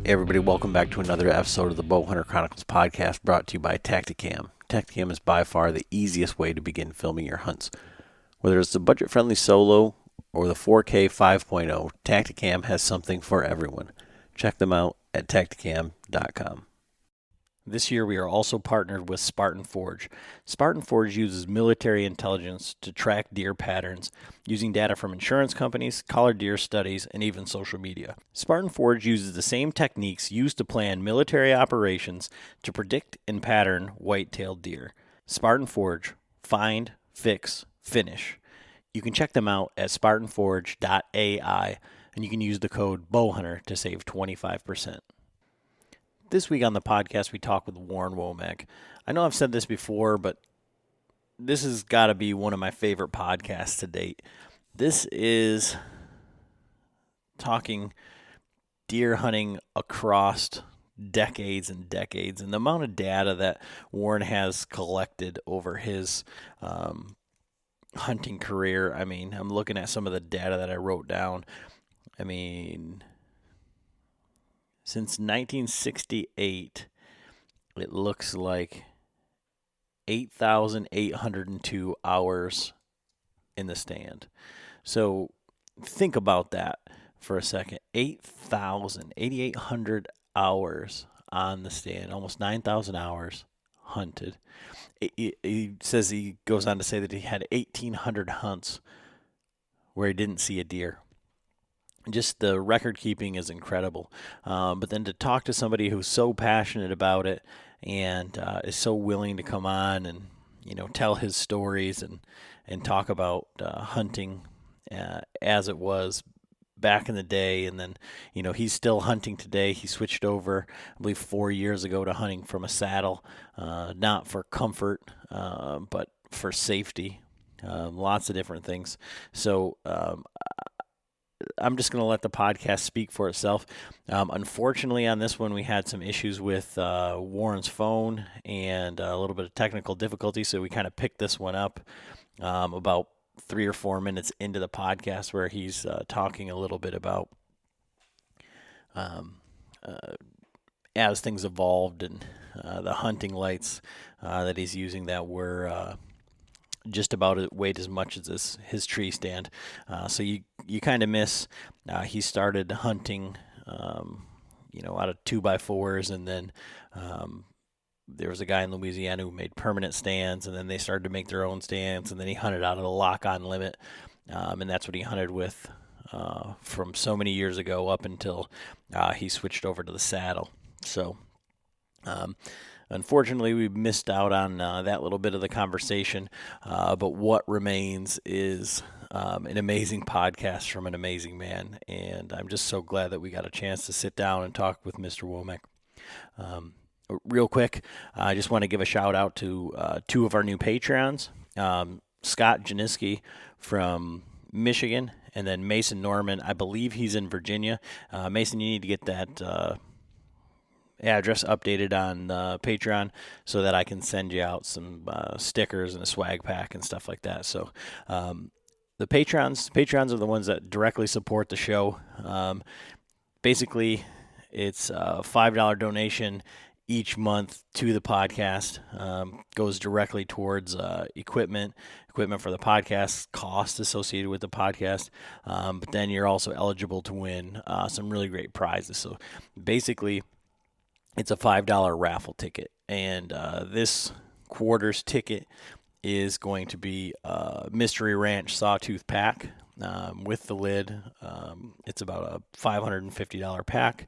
Hey everybody, welcome back to another episode of the Bowhunter Chronicles podcast brought to you by Tacticam. Tacticam is by far the easiest way to begin filming your hunts. Whether it's the budget-friendly solo or the 4K 5.0, Tacticam has something for everyone. Check them out at tacticam.com. This year we are also partnered with Spartan Forge. Spartan Forge uses military intelligence to track deer patterns using data from insurance companies, collared deer studies, and even social media. Spartan Forge uses the same techniques used to plan military operations to predict and pattern white-tailed deer. Spartan Forge, find, fix, finish. You can check them out at spartanforge.ai, and you can use the code BOWHUNTER to save 25%. This week on the podcast, we talk with Warren Womack. I know I've said this before, but this has got to be one of my favorite podcasts to date. This is talking deer hunting across decades and decades, and the amount of data that Warren has collected over his hunting career. I mean, I'm looking at some of the data that I wrote down. I mean, since 1968, it looks like 8,802 hours in the stand. So think about that for a second. 8,800 hours on the stand, almost 9,000 hours hunted. He says, he goes on to say that he had 1,800 hunts where he didn't see a deer. Just the record keeping is incredible. But then to talk to somebody who's so passionate about it and is so willing to come on and, you know, tell his stories and talk about hunting as it was back in the day. And then, you know, he's still hunting today. He switched over, I believe, 4 years ago to hunting from a saddle, not for comfort, but for safety. Lots of different things. So I'm just going to let the podcast speak for itself. Unfortunately, on this one, we had some issues with Warren's phone and a little bit of technical difficulty, so we kind of picked this one up about 3 or 4 minutes into the podcast where he's talking a little bit about as things evolved and the hunting lights that he's using that were just about weighed as much as his tree stand. So you kind of miss. He started hunting, out of 2x4s, and then there was a guy in Louisiana who made permanent stands, and then they started to make their own stands, and then he hunted out of the lock-on limit, and that's what he hunted with from so many years ago up until he switched over to the saddle. So unfortunately, we missed out on that little bit of the conversation, but what remains is an amazing podcast from an amazing man, and I'm just so glad that we got a chance to sit down and talk with Mr. Womack. Real quick, I just want to give a shout out to 2 of our new Patreons, Scott Janiski from Michigan, and then Mason Norman. I believe he's in Virginia. Mason, you need to get that address updated on Patreon so that I can send you out some stickers and a swag pack and stuff like that. So the Patrons are the ones that directly support the show. Basically, it's a $5 donation each month to the podcast, goes directly towards equipment for the podcast, costs associated with the podcast, but then you're also eligible to win some really great prizes. So basically, it's a $5 raffle ticket, and this quarter's ticket is going to be a Mystery Ranch Sawtooth pack with the lid. It's about a $550 pack.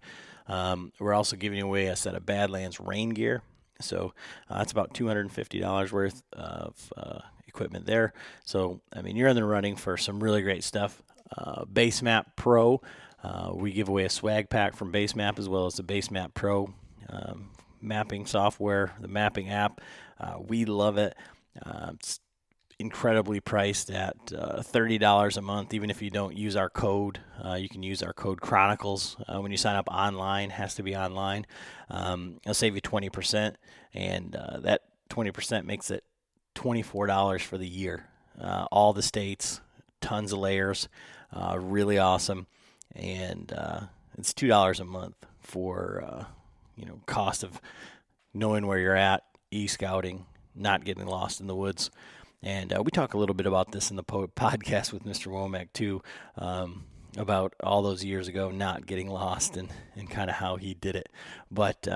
We're also giving away a set of Badlands rain gear, so that's about $250 worth of equipment there. So, I mean, you're in the running for some really great stuff. Basemap Pro, we give away a swag pack from Basemap as well as the Basemap Pro mapping software, the mapping app. We love it. It's incredibly priced at $30 a month. Even if you don't use our code, you can use our code Chronicles when you sign up online. Has to be online. It'll save you 20%, and that 20% makes it $24 for the year. All the states, tons of layers, really awesome, and it's $2 a month. for cost of knowing where you're at, e-scouting, not getting lost in the woods. And we talk a little bit about this in the podcast with Mr. Womack too, about all those years ago not getting lost and kind of how he did it. But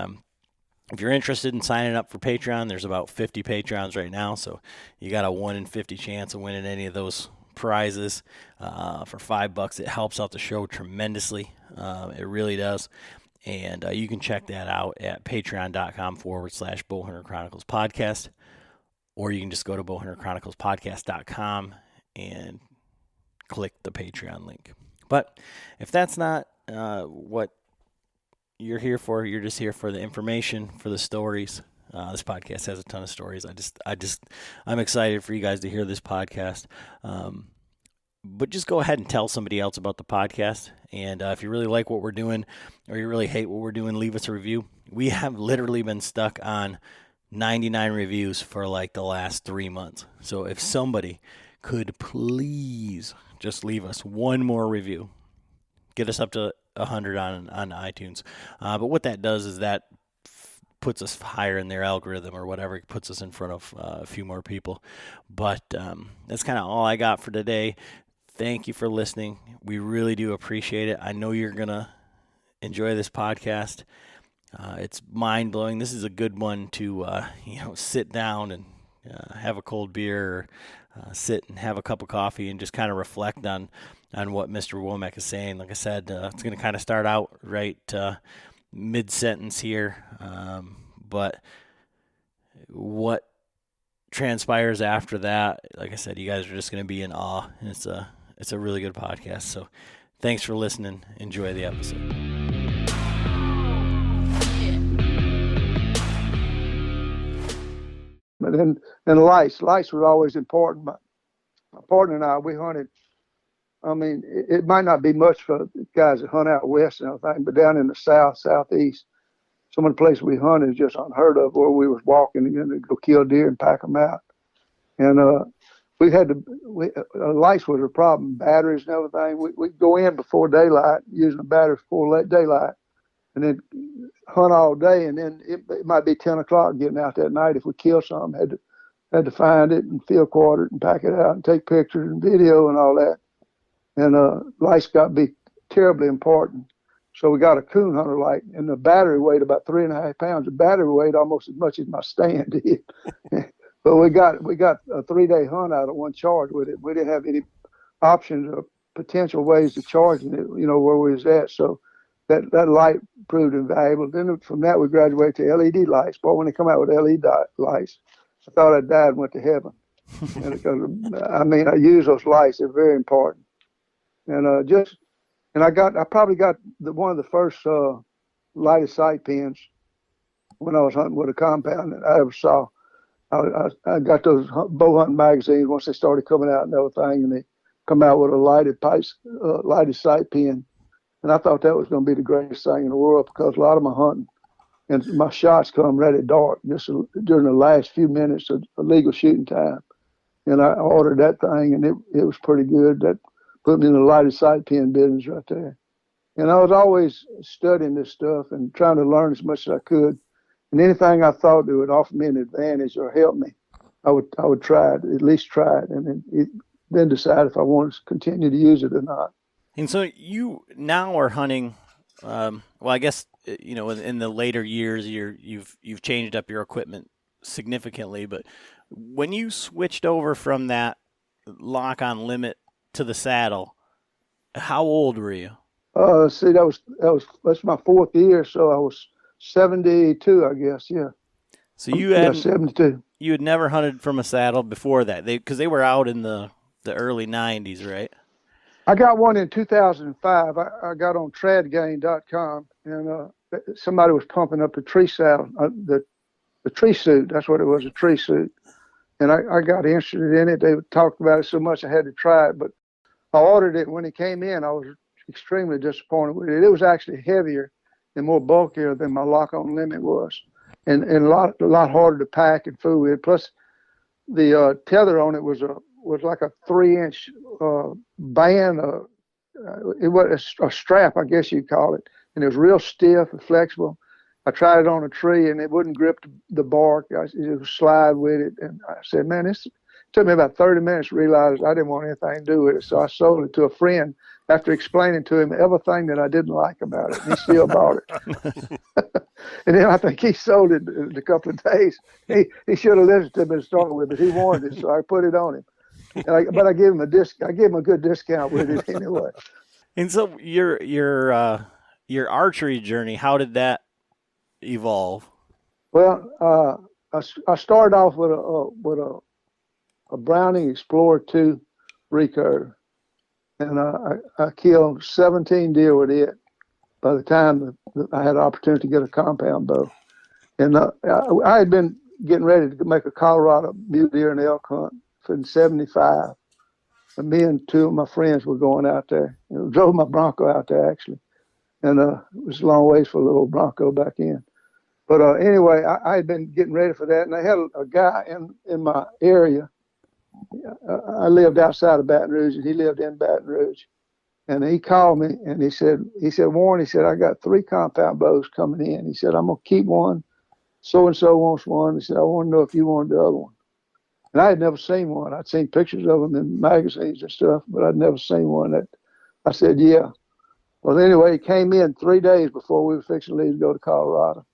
if you're interested in signing up for Patreon, there's about 50 Patreons right now, so you got a 1 in 50 chance of winning any of those prizes for $5. It helps out the show tremendously. It really does. And you can check that out at patreon.com/Bowhunter Chronicles Podcast, or you can just go to bowhunterchroniclespodcast.com and click the Patreon link. But if that's not what you're here for, you're just here for the information, for the stories. This podcast has a ton of stories. I'm excited for you guys to hear this podcast. But just go ahead and tell somebody else about the podcast. And if you really like what we're doing or you really hate what we're doing, leave us a review. We have literally been stuck on 99 reviews for like the last 3 months. So if somebody could please just leave us one more review, get us up to 100 on iTunes. But what that does is that puts us higher in their algorithm or whatever. It puts us in front of a few more people. But that's kind of all I got for today. Thank you for listening. We really do appreciate it. I know you're going to enjoy this podcast. It's mind-blowing. This is a good one to sit down and have a cold beer or sit and have a cup of coffee and just kind of reflect on what Mr. Womack is saying. Like I said, it's going to kind of start out right mid-sentence here, but what transpires after that, like I said, you guys are just going to be in awe, and it's a really good podcast. So thanks for listening. Enjoy the episode. But then lice was always important. My partner and I, we hunted. I mean, it might not be much for guys that hunt out west and everything, but down in the southeast, some of the places we hunted is just unheard of, where we was walking and to go kill deer and pack them out. And lice was a problem, batteries and everything. We'd go in before daylight, using the batteries before daylight, and then hunt all day. And then it might be 10 o'clock getting out that night. If we killed something, had to find it and field quarter it and pack it out and take pictures and video and all that. And lights got to be terribly important. So we got a coon hunter light, and the battery weighed about 3.5 pounds. The battery weighed almost as much as my stand did. But we got a 3-day hunt out of one charge with it. We didn't have any options or potential ways of charging it, where we was at. So that light proved invaluable. Then from that, we graduated to LED lights. But when they come out with LED lights, I thought I died and went to heaven. I use those lights. They're very important. And I probably got one of the first lighted sight pins when I was hunting with a compound that I ever saw. I got those bow hunting magazines once they started coming out and everything, and they come out with a lighted sight pin. And I thought that was going to be the greatest thing in the world, because a lot of my hunting and my shots come right at dark, just during the last few minutes of legal shooting time. And I ordered that thing, and it was pretty good. That put me in the lighted sight pin business right there. And I was always studying this stuff and trying to learn as much as I could. And anything I thought that would offer me an advantage or help me, I would try it, at least try it, and then decide if I wanted to continue to use it or not. And so you now are hunting. Well, I guess in the later years, you've changed up your equipment significantly. But when you switched over from that lock-on limit to the saddle, how old were you? That's my 4th year, so I was 72, I guess. Yeah. So you had 72. You had never hunted from a saddle before that, because they were out in the early 90s, right? I got one in 2005. I got on tradgain.com, and somebody was pumping up the tree saddle, the tree suit. That's what it was, a tree suit. And I got interested in it. They talked about it so much I had to try it. But I ordered it. When it came in, I was extremely disappointed with it. It was actually heavier and more bulkier than my lock-on limit was, and a lot harder to pack and fool with. Plus, the tether on it was like a 3-inch band. It was a strap, I guess you'd call it. and it was real stiff and flexible. I tried it on a tree, and it wouldn't grip the bark. It would slide with it, and I said, "Man, this." It took me about 30 minutes to realize I didn't want anything to do with it, so I sold it to a friend after explaining to him everything that I didn't like about it, and he still bought it. And then I think he sold it in a couple of days. He should have listened to me to start with, but he wanted it, so I put it on him. But I gave him I gave him a good discount with it anyway. And so your archery journey, how did that evolve? Well, I started off with a Browning Explorer 2 recurve, and I killed 17 deer with it by the time that I had the opportunity to get a compound bow. And I had been getting ready to make a Colorado mule deer and elk hunt in '75. And me and two of my friends were going out there. Drove my Bronco out there, actually. And it was a long ways for a little Bronco back in. But anyway, I had been getting ready for that. And I had a guy in my area. I lived outside of Baton Rouge, and he lived in Baton Rouge. And he called me, and he said, Warren, he said, I got 3 compound bows coming in. He said, I'm going to keep one. So-and-so wants one. He said, I want to know if you want the other one. And I had never seen one. I'd seen pictures of them in magazines and stuff, but I'd never seen one. I said, yeah. Well, anyway, he came in 3 days before we were fixing to leave to go to Colorado.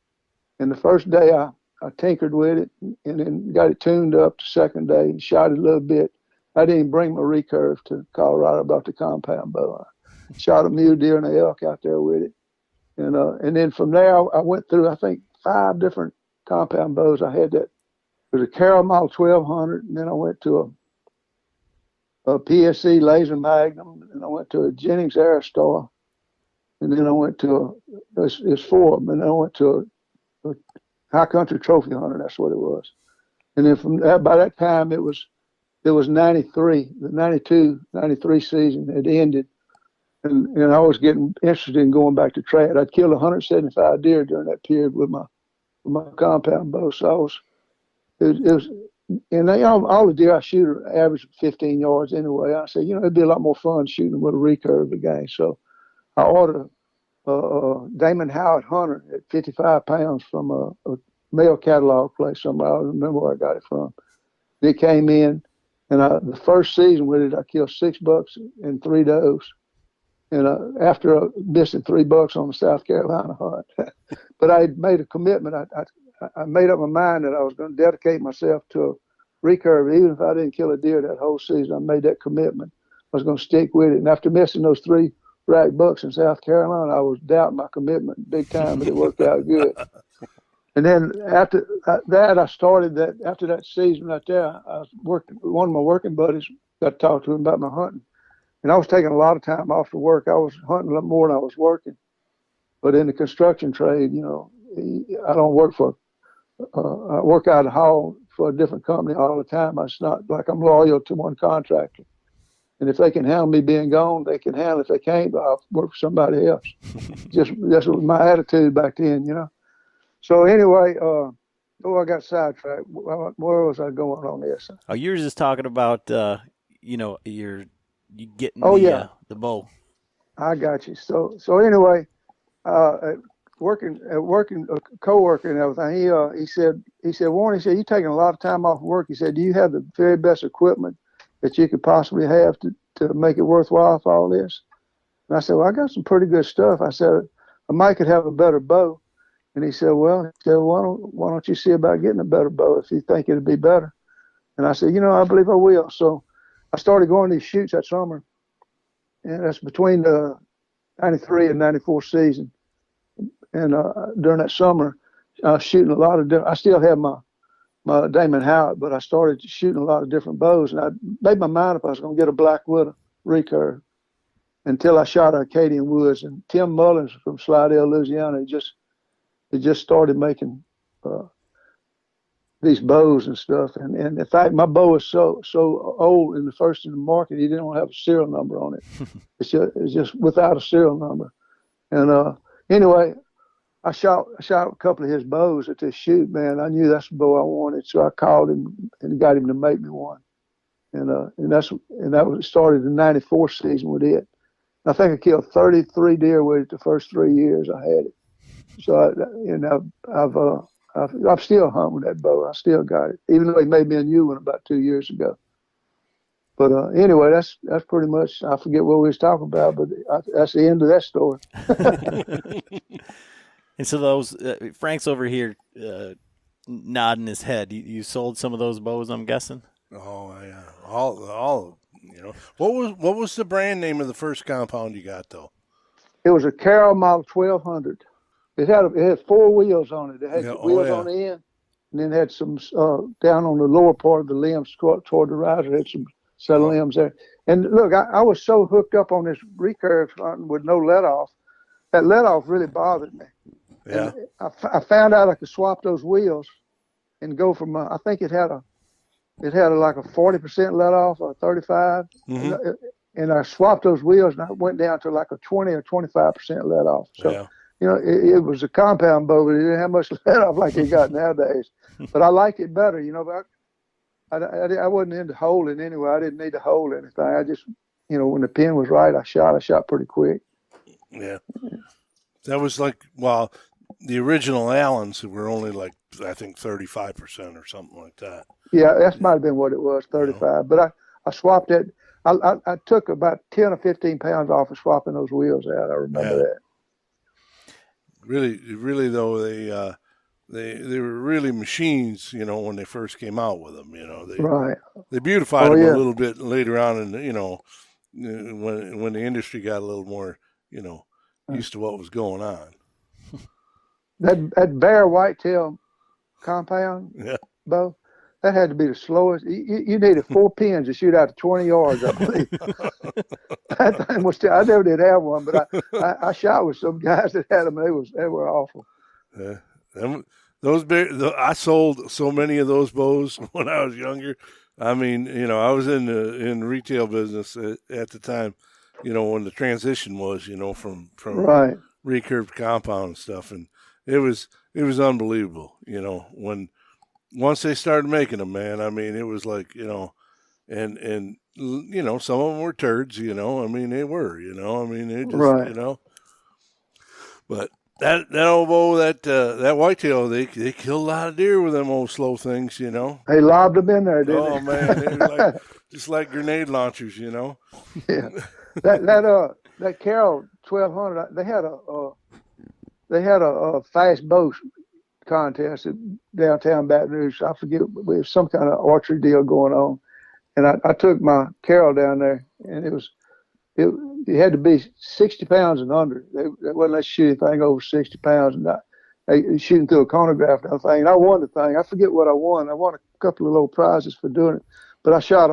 And the first day I tinkered with it and then got it tuned up the second day and shot it a little bit. I didn't even bring my recurve to Colorado. I brought the compound bow. I shot a mule deer and an elk out there with it. And then from there, I went through, I think, 5 different compound bows. I had that. It was a Carroll Model 1200, and then I went to a PSC Laser Magnum, and I went to a Jennings Aerostar, and then I went to it's 4 of them, and then I went to a High Country Trophy Hunter. That's what it was. And then from that, by that time, it was 93, the 92, 93 season had ended, and I was getting interested in going back to trad. I'd killed 175 deer during that period with my compound bow, so I was. It was, and all the deer I shoot are average 15 yards anyway. I said, it'd be a lot more fun shooting with a recurve again. So I ordered a Damon Howard Hunter at 55 pounds from a mail catalog place somewhere. I don't remember where I got it from. It came in, and the first season with it, I killed 6 bucks and 3 does. And after missing 3 bucks on the South Carolina hunt, but I had made a commitment. I made up my mind that I was going to dedicate myself to a recurve. Even if I didn't kill a deer that whole season, I made that commitment. I was going to stick with it. And after missing those 3 rack bucks in South Carolina, I was doubting my commitment big time, but it worked out good. And then after that, I started that. After that season right there, I was working. One of my working buddies got to talk to him about my hunting, and I was taking a lot of time off to work. I was hunting a lot more than I was working. But in the construction trade, I don't work for. I work out of hall for a different company all the time. It's not like I'm loyal to one contractor. And if they can handle me being gone, they can handle it. If they can't, I'll work for somebody else. That's my attitude back then, So anyway, I got sidetracked. Where was I going on this? Oh, you were just talking about, you getting the bow. I got you. So anyway, working co-worker and everything. He said, Warren, you're taking a lot of time off work. He said, do you have the very best equipment that you could possibly have to make it worthwhile for all this? And I said, well, I got some pretty good stuff. I said, I might could have a better bow. And he said, why don't you see about getting a better bow if you think it'd be better? And I said, I believe I will. So I started going to these shoots that summer, and that's between the 93 and 94 season. And during that summer, I was shooting a lot of different. I still have my Damon Howard, but I started shooting a lot of different bows. And I made my mind up I was going to get a Black Widow recurve until I shot Acadian Woods. And Tim Mullins from Slidell, Louisiana, he just started making these bows and stuff. And in fact, my bow is so old and the first in the market, he didn't have a serial number on it. It's just without a serial number. And anyway, I shot a couple of his bows at this shoot, man. I knew that's the bow I wanted, so I called him and got him to make me one. And that was started the '94 season with it. I think I killed 33 deer with it the first 3 years I had it. So I'm still hunting with that bow. I still got it, even though he made me a new one about 2 years ago. But anyway, that's pretty much. I forget what we was talking about, but that's the end of that story. And so those Frank's over here nodding his head. You sold some of those bows, I'm guessing. Oh yeah, all. What was the brand name of the first compound you got though? It was a Carroll Model 1200. It had 4 wheels on it. It had wheels on the end, and then had some down on the lower part of the limbs toward the riser. Had some set of limbs there. And look, I was so hooked up on this recurve hunting with no let off. That let off really bothered me. Yeah. And I found out I could swap those wheels and go from I think it had like a 40% let off or 35, and I swapped those wheels and I went down to like a 20 or 25% let off. So it was a compound bow, but it didn't have much let off like it got nowadays. But I liked it better, But I wasn't into holding anyway. I didn't need to hold anything. I just, when the pin was right, I shot pretty quick. Yeah. That was like, the original Allens were only like, I think 35% or something like that. Yeah, that might have been what it was, 35. But I swapped it. I took about 10 or 15 pounds off of swapping those wheels out. I remember that. Really though, they were really machines, when they first came out with them. They beautified them a little bit later on, and when the industry got a little more, used to what was going on. That bear whitetail compound bow, that had to be the slowest. You needed 4 pins to shoot out to 20 yards, I believe. That thing was. I never did have one, but I shot with some guys that had them. They were awful. I sold so many of those bows when I was younger. I mean, I was in the retail business at the time. When the transition was, from recurved compound and stuff, and it was unbelievable. Once they started making them, man, I mean, it was like, and some of them were turds, I mean, they were, I mean, they just, but that old bow, that whitetail, they killed a lot of deer with them old slow things, They lobbed them in there, didn't they? Oh man, they were just like grenade launchers, Yeah. That Carroll 1200, they had a fast bow contest at downtown Baton Rouge. I forget, we had some kind of archery deal going on, and I took my Carroll down there, and it had to be 60 pounds and under. They wouldn't let you shoot anything over 60 pounds, and they shooting through a chronograph and everything. And I won the thing. I forget what I won. I won a couple of little prizes for doing it, but I shot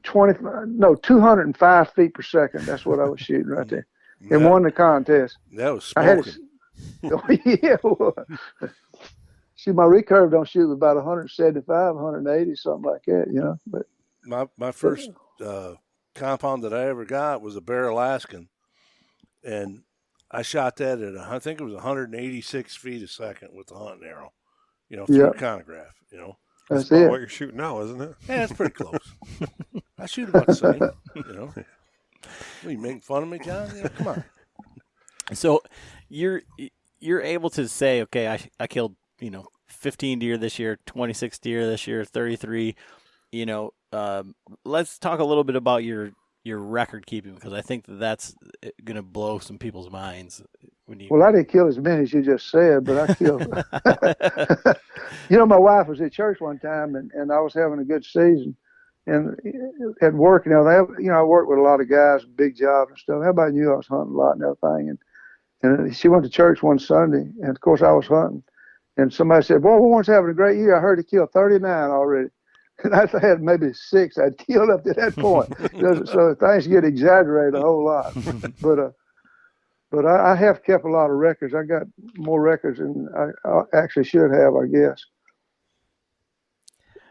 205 feet per second. That's what I was shooting right there, and won the contest. That was smoking. See, my recurve don't shoot about 175, 180, something like that, But my first compound that I ever got was a Bear Alaskan, and I shot that at I think it was 186 feet a second with the hunting arrow, through a chronograph, That's about what you're shooting now, isn't it? Yeah, it's pretty close. I shoot about the same, What, are you making fun of me, John? Come on. So you're able to say, okay, I killed 15 deer this year, 26 deer this year, 33. Let's talk a little bit about your record keeping, because I think that's going to blow some people's minds. Well, I didn't kill as many as you just said, but I killed. My wife was at church one time, and I was having a good season, and at work, I worked with a lot of guys, big jobs and stuff. Everybody knew I was hunting a lot and everything, and she went to church one Sunday, and of course I was hunting, and somebody said, "Boy, Warren's having a great year. I heard he killed 39 already." And I had maybe 6 I'd killed up to that point. So things get exaggerated a whole lot. But I have kept a lot of records. I got more records than I actually should have, I guess.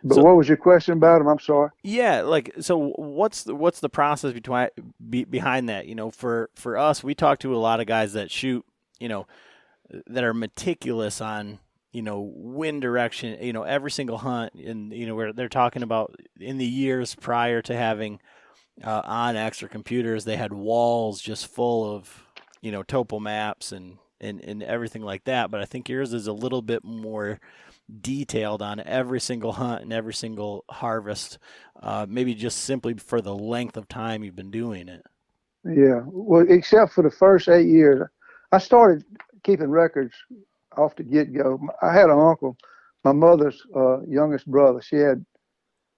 But what was your question about them? I'm sorry. Yeah, so what's the process behind that? For us, we talk to a lot of guys that shoot, that are meticulous on wind direction, every single hunt, and where they're talking about in the years prior to having Onyx or computers, they had walls just full of topo maps and everything like that. But I think yours is a little bit more detailed on every single hunt and every single harvest, maybe just simply for the length of time you've been doing it. Yeah, well, except for the first 8 years, I started keeping records off the get-go. I had an uncle, my mother's youngest brother. It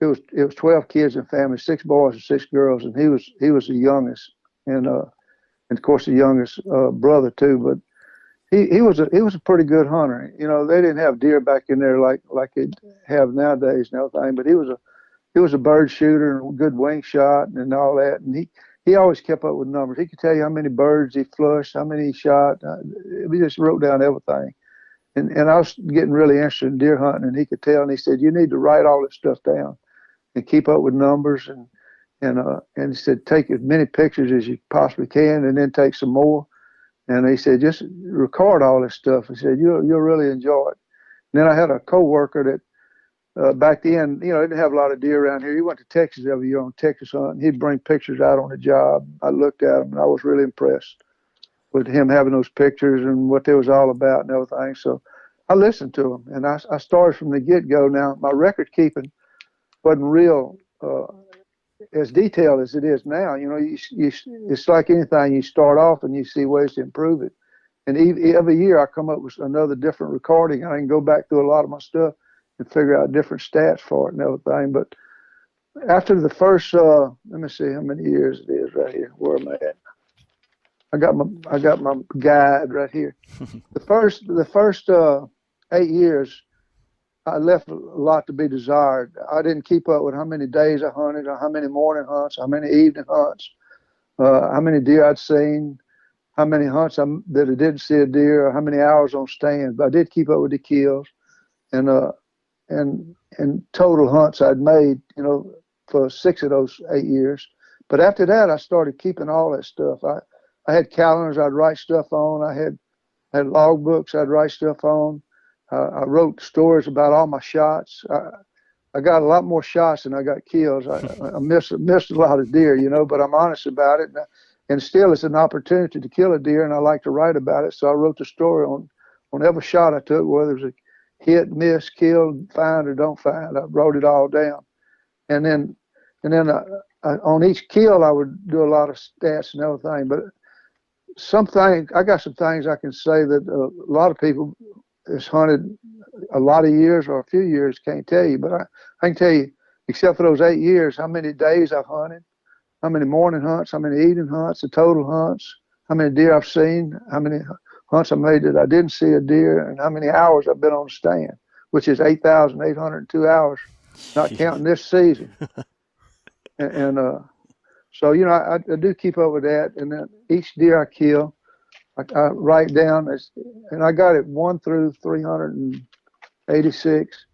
was 12 kids in the family, 6 boys and 6 girls, and he was the youngest, and of course the youngest brother too. But he was a pretty good hunter. They didn't have deer back in there like they have nowadays and everything. But he was a bird shooter and a good wing shot and all that. And he always kept up with numbers. He could tell you how many birds he flushed, how many he shot. He just wrote down everything. And I was getting really interested in deer hunting, and he could tell. And he said, "You need to write all this stuff down and keep up with numbers." And he said, "Take as many pictures as you possibly can, and then take some more." And he said, "Just record all this stuff." He said, "You'll really enjoy it." And then I had a coworker that back then, didn't have a lot of deer around here. He went to Texas every year on Texas hunt, and he'd bring pictures out on the job. I looked at them, and I was really impressed with him having those pictures and what they was all about and everything. So I listened to him, and I started from the get-go. Now, my record keeping wasn't real as detailed as it is now. It's like anything. You start off and you see ways to improve it. And every year I come up with another different recording. I can go back through a lot of my stuff and figure out different stats for it and everything. But after the first, let me see how many years it is right here. Where am I at? I got my guide right here. The first 8 years, I left a lot to be desired. I didn't keep up with how many days I hunted, or how many morning hunts, how many evening hunts, how many deer I'd seen, how many hunts that I didn't see a deer, or how many hours on stand. But I did keep up with the kills, and total hunts I'd made, for 6 of those 8 years. But after that, I started keeping all that stuff. I had calendars I'd write stuff on. I had log books I'd write stuff on. I wrote stories about all my shots. I got a lot more shots than I got kills. I missed a lot of deer, but I'm honest about it. And still, it's an opportunity to kill a deer, and I like to write about it. So I wrote the story on every shot I took, whether it was a hit, miss, killed, find, or don't find. I wrote it all down. And then on each kill, I would do a lot of stats and everything. But I got some things I can say that a lot of people has hunted a lot of years or a few years can't tell you. But I can tell you, except for those 8 years, how many days I've hunted, how many morning hunts, how many evening hunts, the total hunts, how many deer I've seen, how many hunts I made that I didn't see a deer, and how many hours I've been on the stand, which is 8,802 hours, not counting this season. And so, I do keep up with that. And then each deer I kill, I write down, and I got it 1 through 386.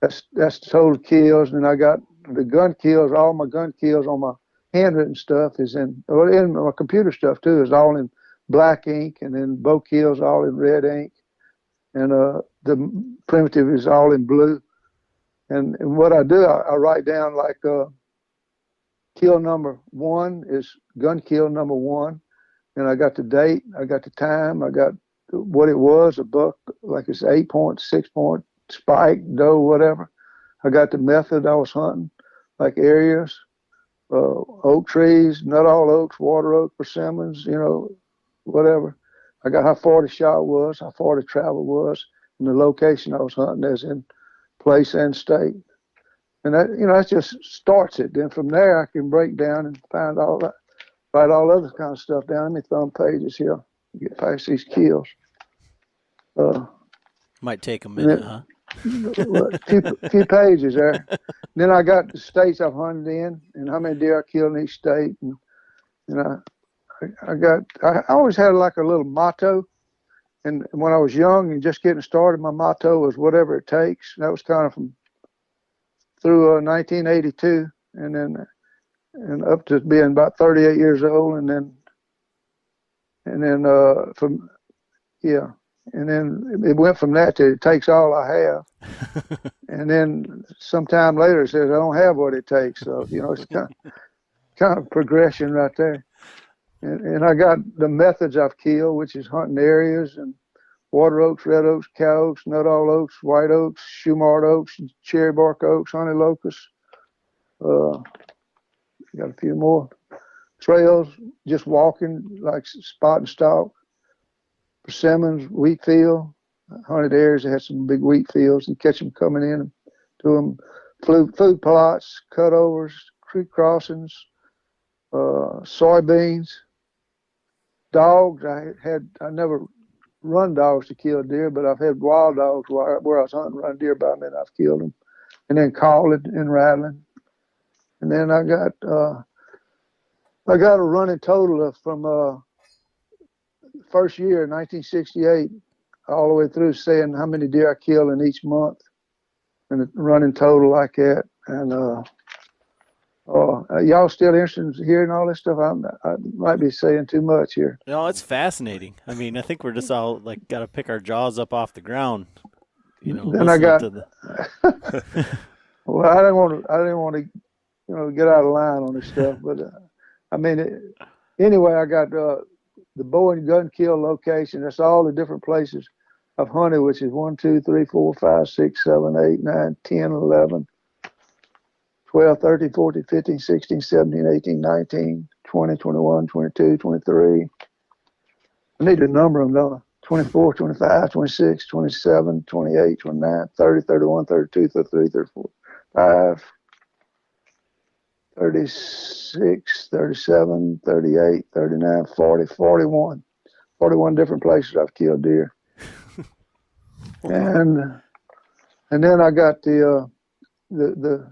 That's the total kills. And I got the gun kills. All my gun kills on my handwritten stuff is in my computer stuff too, is all in black ink, and then bow kills all in red ink, and the primitive is all in blue. And what I do, I write down like kill number 1 is gun kill number 1. And I got the date, I got the time, I got what it was, a buck, like it's 8-point, 6-point, spike, doe, whatever. I got the method I was hunting, like areas, oak trees, not all oaks, water oak, persimmons, whatever. I got how far the shot was, how far the travel was, and the location I was hunting, as in place and state. And that just starts it. Then from there, I can break down and find all that. Write all other kind of stuff down. Let me thumb pages here. Get past these kills. Might take a minute, huh? A few pages there. Then I got the states I've hunted in and how many deer I killed in each state. And I always had like a little motto. And when I was young and just getting started, my motto was whatever it takes. That was kind of from through 1982, and up to being about 38 years old, and then And then it went from that to it takes all I have. And then sometime later it says I don't have what it takes. So, it's kind of progression right there. And I got the methods I've killed, which is hunting areas and water oaks, red oaks, cow oaks, nuttall oaks, white oaks, shoemart oaks, cherry bark oaks, honey locusts. Got a few more trails, just walking like spot and stalk. Persimmons, wheat field, hunted areas that had some big wheat fields and catch them coming in to them. Food plots, cutovers, creek crossings, soybeans, dogs. I never run dogs to kill deer, but I've had wild dogs where I was hunting run deer by me and I've killed them. And then calling and rattling. And then I got a running total of from first year, 1968, all the way through, saying how many deer I killed in each month, and a running total like that. And y'all still interested in hearing all this stuff? I might be saying too much here. No, it's fascinating. I mean, I think we're just all like got to pick our jaws up off the ground. Then I got. Well, I didn't want to, get out of line on this stuff, but anyway, I got the bow and gun kill location. That's all the different places I've hunted, which is 1, 2, 3, 4, 5, 6, 7, 8, 9, 10, 11, 12, 13, 14, 15, 16, 17, 18, 19, 20, 21, 22, 23. I need to number them, don't I? 24, 25, 26, 27, 28, 29, 30, 31, 32, 33, 34, 5, 36, 37, 38, 39, 40, 41. 41 different places I've killed deer. And then I got the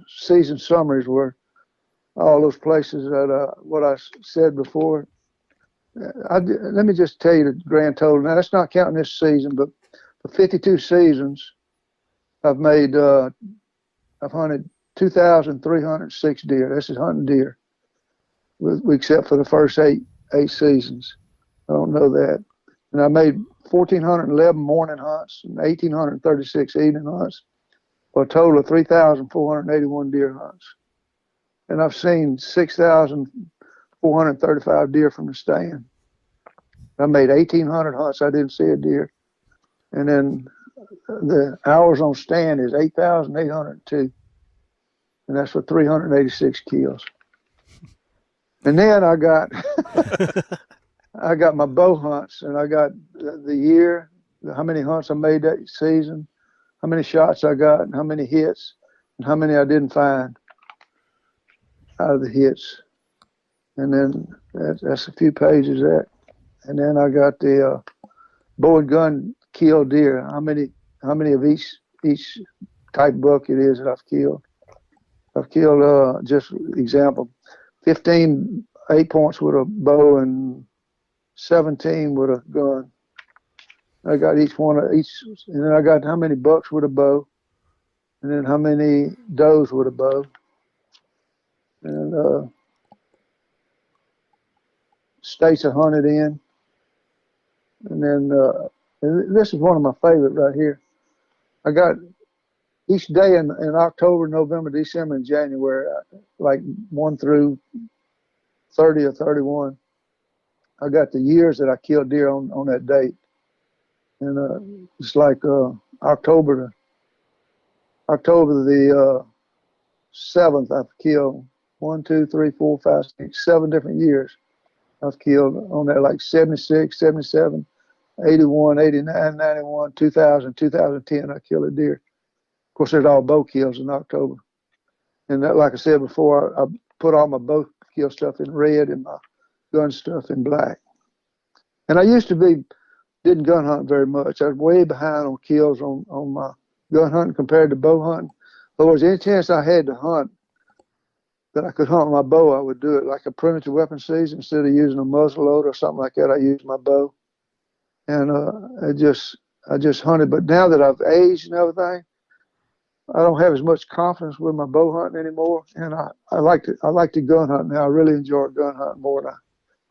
season summaries where all those places that what I said before. Let me just tell you the grand total. Now that's not counting this season, but for 52 seasons, I've hunted 2,306 deer. This is hunting deer, except for the first eight seasons. I don't know that. And I made 1,411 morning hunts and 1,836 evening hunts, for a total of 3,481 deer hunts. And I've seen 6,435 deer from the stand. I made 1,800 hunts. I didn't see a deer. And then the hours on stand is 8,802. And that's for 386 kills. And then I got my bow hunts, and I got the year, how many hunts I made that season, how many shots I got, and how many hits, and how many I didn't find out of the hits. And then that's a few pages of that. And then I got the bow and gun kill deer. How many of each type buck it is that I've killed. I've killed, just example, 15 8-points with a bow and 17 with a gun. I got each one of each, and then I got how many bucks with a bow, and then how many does with a bow, and states I hunted in, and then and this is one of my favorite right here. I got each day in October, November, December, and January, like 1 through 30 or 31. I got the years that I killed deer on that date. And it's like October the 7th, I've killed 1, 2, 3, 4, 5, 6, 7 different years. I've killed on that, like 76, 77, 81, 89, 91, 2000, 2010, I killed a deer. Of course, there's all bow kills in October. And that, like I said before, I put all my bow kill stuff in red and my gun stuff in black. And I used to didn't gun hunt very much. I was way behind on kills on my gun hunting compared to bow hunting. In other words, any chance I had to hunt that I could hunt with my bow, I would do it like a primitive weapon season. Instead of using a muzzle loader or something like that, I used my bow. And I just hunted. But now that I've aged and everything, I don't have as much confidence with my bow hunting anymore. And I like to gun hunt now. I really enjoy gun hunting more than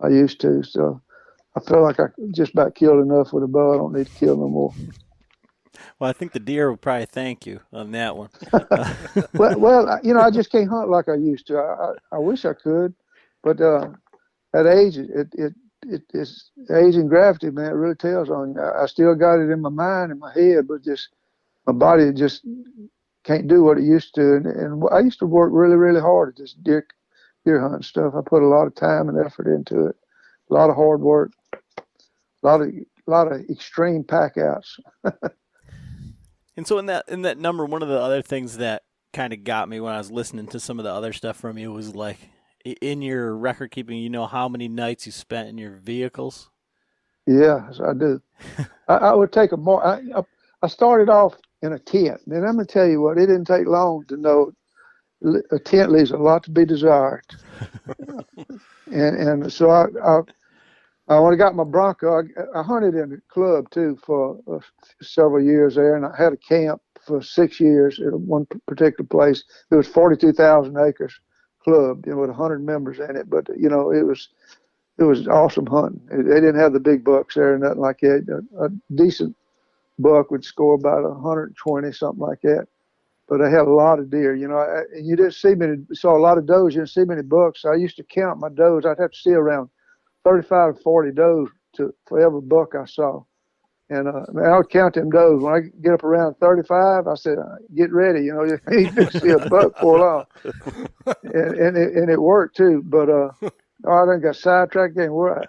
I used to. So I feel like I just about killed enough with a bow. I don't need to kill no more. Well, I think the deer will probably thank you on that one. Well, I just can't hunt like I used to. I wish I could, but at age, it's age and gravity, man. It really tells on you. I still got it in my mind, in my head, but just my body just can't do what it used to. And I used to work really, really hard at this deer hunting stuff. I put a lot of time and effort into it. A lot of hard work. A lot of extreme pack outs. And so in that number, one of the other things that kind of got me when I was listening to some of the other stuff from you was like in your record keeping, you know how many nights you spent in your vehicles? Yeah, I do. I would take I started off in a tent. And I'm going to tell you what, it didn't take long to know a tent leaves a lot to be desired. and so when I got my Bronco, I hunted in a club too for several years there, and I had a camp for 6 years at one particular place. It was 42,000 acres club, with 100 members in it. But it was awesome hunting. They didn't have the big bucks there or nothing like that. A decent buck would score about 120, something like that. But they had a lot of deer. And you didn't see saw a lot of does. You didn't see many bucks. I used to count my does. I'd have to see around 35 to 40 does for every buck I saw. And I would count them does. When I get up around 35, I said, get ready. You ain't going to see a buck for long. And it worked too. But I done got sidetracked again. What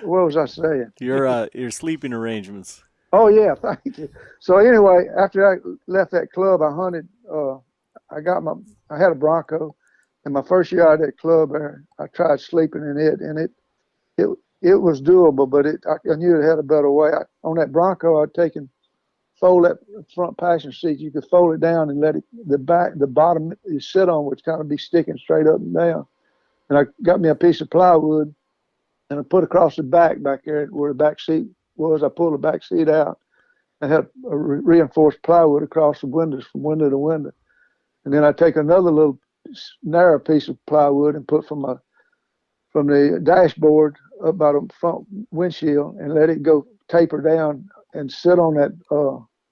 was I saying? Your sleeping arrangements. Oh, yeah, thank you. So anyway, after I left that club, I hunted. I had a Bronco. And my first year out of that club there, I tried sleeping in it. And it was doable, but I knew it had a better way. On that Bronco, I'd fold that front passenger seat. You could fold it down and let the bottom you sit on would kind of be sticking straight up and down. And I got me a piece of plywood and I put across the back there where the back seat was. I pulled the back seat out. I had a reinforced plywood across the windows from window to window. And then I take another little narrow piece of plywood and put from the dashboard up by the front windshield and let it go taper down and sit on that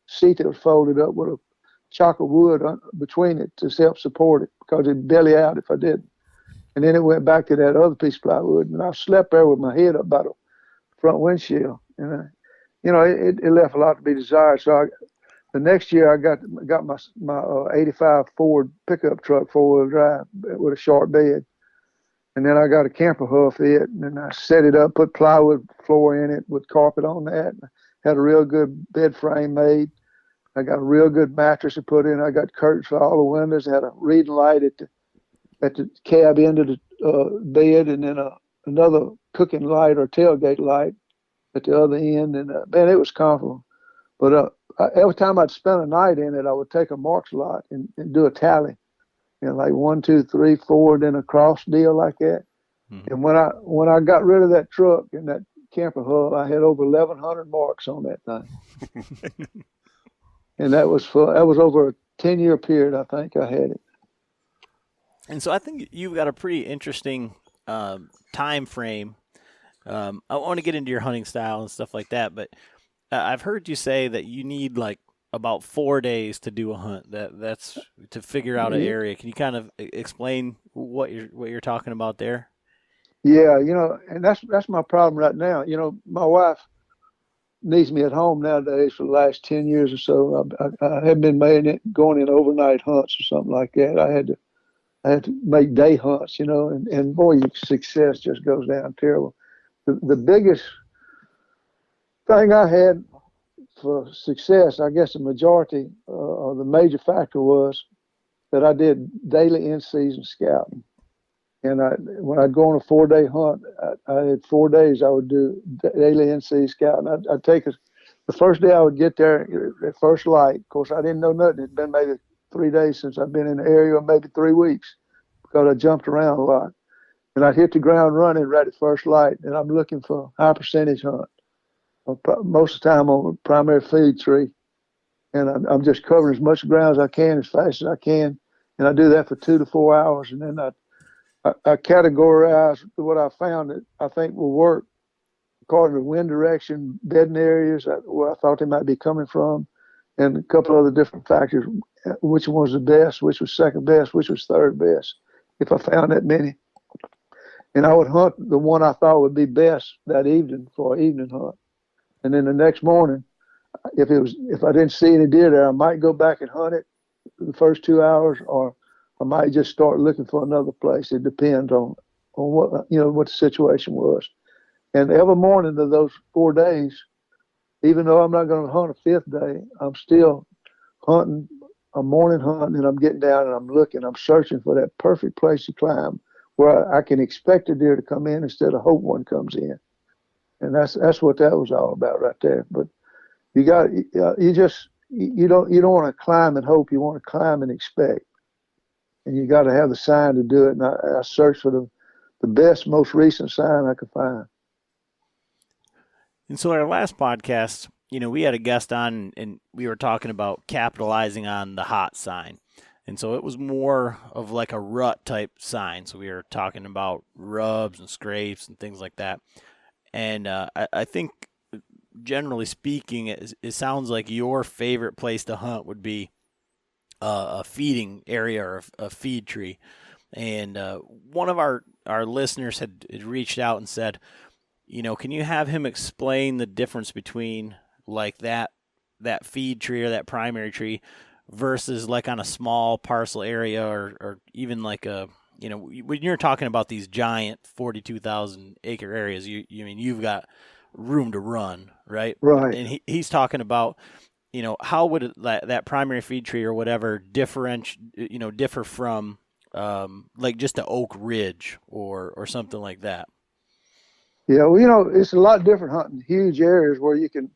seat that was folded up with a chock of wood between it to help support it because it'd belly out if I didn't. And then it went back to that other piece of plywood, and I slept there with my head up by the front windshield. And it left a lot to be desired. So the next year I got my 85 Ford pickup truck 4-wheel drive with a short bed. And then I got a camper hoof it, and then I set it up, put plywood floor in it with carpet on that. Had a real good bed frame made. I got a real good mattress to put in. I got curtains for all the windows. I had a reading light at the cab end of the bed, and then another cooking light or tailgate light at the other end. And man, it was comfortable. But every time I'd spend a night in it, I would take a marks lot and do a tally. Like 1, 2, 3, 4, then a cross deal like that. Mm-hmm. And when I got rid of that truck and that camper hull, I had over 1,100 marks on that thing. And that was over a 10-year period. I think I had it. And so I think you've got a pretty interesting time frame. I want to get into your hunting style and stuff like that, but I've heard you say that you need like about 4 days to do a hunt. That's to figure out an area. Can you kind of explain what you're talking about there? Yeah, and that's my problem right now. My wife needs me at home nowadays for the last 10 years or so. I have been going in overnight hunts or something like that. I had to make day hunts, and boy, your success just goes down terrible. The biggest thing I had for success, I guess the majority or the major factor was that I did daily in-season scouting. And when I'd go on a 4-day hunt, I had 4 days I would do daily in-season scouting. I'd take the first day I would get there at first light. Of course, I didn't know nothing. It'd been maybe 3 days since I've been in the area, or maybe 3 weeks, because I jumped around a lot. And I'd hit the ground running right at first light, and I'm looking for a high percentage hunt. Most of the time on a primary feed tree, and I'm just covering as much ground as I can as fast as I can, and I do that for 2 to 4 hours, and then I categorize what I found that I think will work according to wind direction, bedding areas where I thought they might be coming from, and a couple other different factors, which one was the best, which was second best, which was third best, if I found that many. And I would hunt the one I thought would be best that evening for an evening hunt. And then the next morning, if I didn't see any deer there, I might go back and hunt it the first 2 hours, or I might just start looking for another place. It depends on what what the situation was. And every morning of those 4 days, even though I'm not going to hunt a fifth day, I'm still hunting a morning hunt, and I'm getting down and I'm looking, I'm searching for that perfect place to climb where I can expect a deer to come in instead of hope one comes in. And that's what that was all about right there. But you don't want to climb and hope. You want to climb and expect. And you got to have the sign to do it. And I searched for the best, most recent sign I could find. And so our last podcast, we had a guest on and we were talking about capitalizing on the hot sign. And so it was more of like a rut type sign. So we were talking about rubs and scrapes and things like that. And I think, generally speaking, it sounds like your favorite place to hunt would be a feeding area or a feed tree. And one of our listeners had reached out and said, can you have him explain the difference between like that feed tree or that primary tree versus like on a small parcel area or even like when you're talking about these giant 42,000 acre areas, you've got room to run, right? Right. And he's talking about, how would that primary feed tree or whatever differ from like just an oak ridge or something like that. Yeah, well, it's a lot different hunting huge areas where you can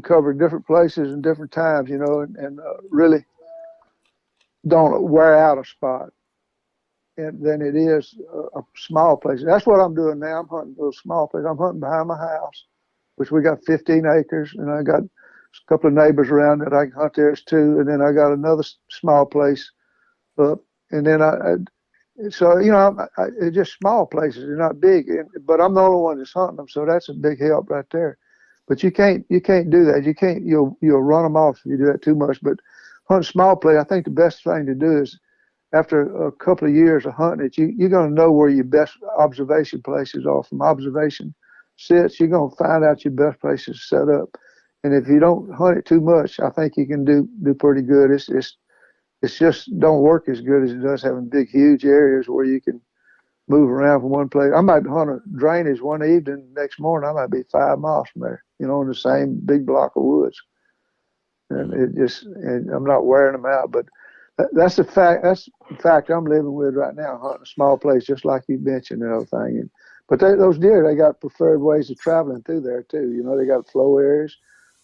cover different places and different times, and really don't wear out a spot. And than it is a small place. That's what I'm doing now. I'm hunting those small places. I'm hunting behind my house, which we got 15 acres, and I got a couple of neighbors around that I can hunt theirs too. And then I got another small place up, and then it's just small places. They're not big, but I'm the only one that's hunting them, so that's a big help right there. But you can't do that. You'll run them off if you do that too much. But hunting small place, I think the best thing to do is, after a couple of years of hunting it, you're going to know where your best observation places are. From observation sits, you're going to find out your best places to set up. And if you don't hunt it too much, I think you can do pretty good. It's just don't work as good as it does having big, huge areas where you can move around from one place. I might hunt a drainage one evening, next morning I might be 5 miles from there, in the same big block of woods. And and I'm not wearing them out, but that's the fact. That's the fact I'm living with right now, hunting a small place, just like you mentioned and everything. But those deer, they got preferred ways of traveling through there too. They got flow areas,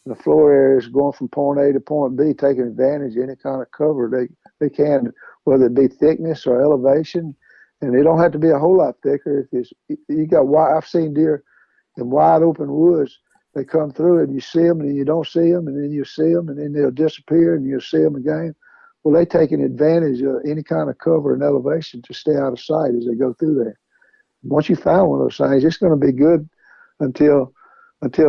and the flow areas going from point A to point B, taking advantage of any kind of cover they can, whether it be thickness or elevation. And they don't have to be a whole lot thicker. I've seen deer in wide open woods. They come through it, and you see them, and then you don't see them, and then you see them, and then they'll disappear, and you'll see them again. Well, they taking advantage of any kind of cover and elevation to stay out of sight as they go through there. Once you find one of those things, it's going to be good until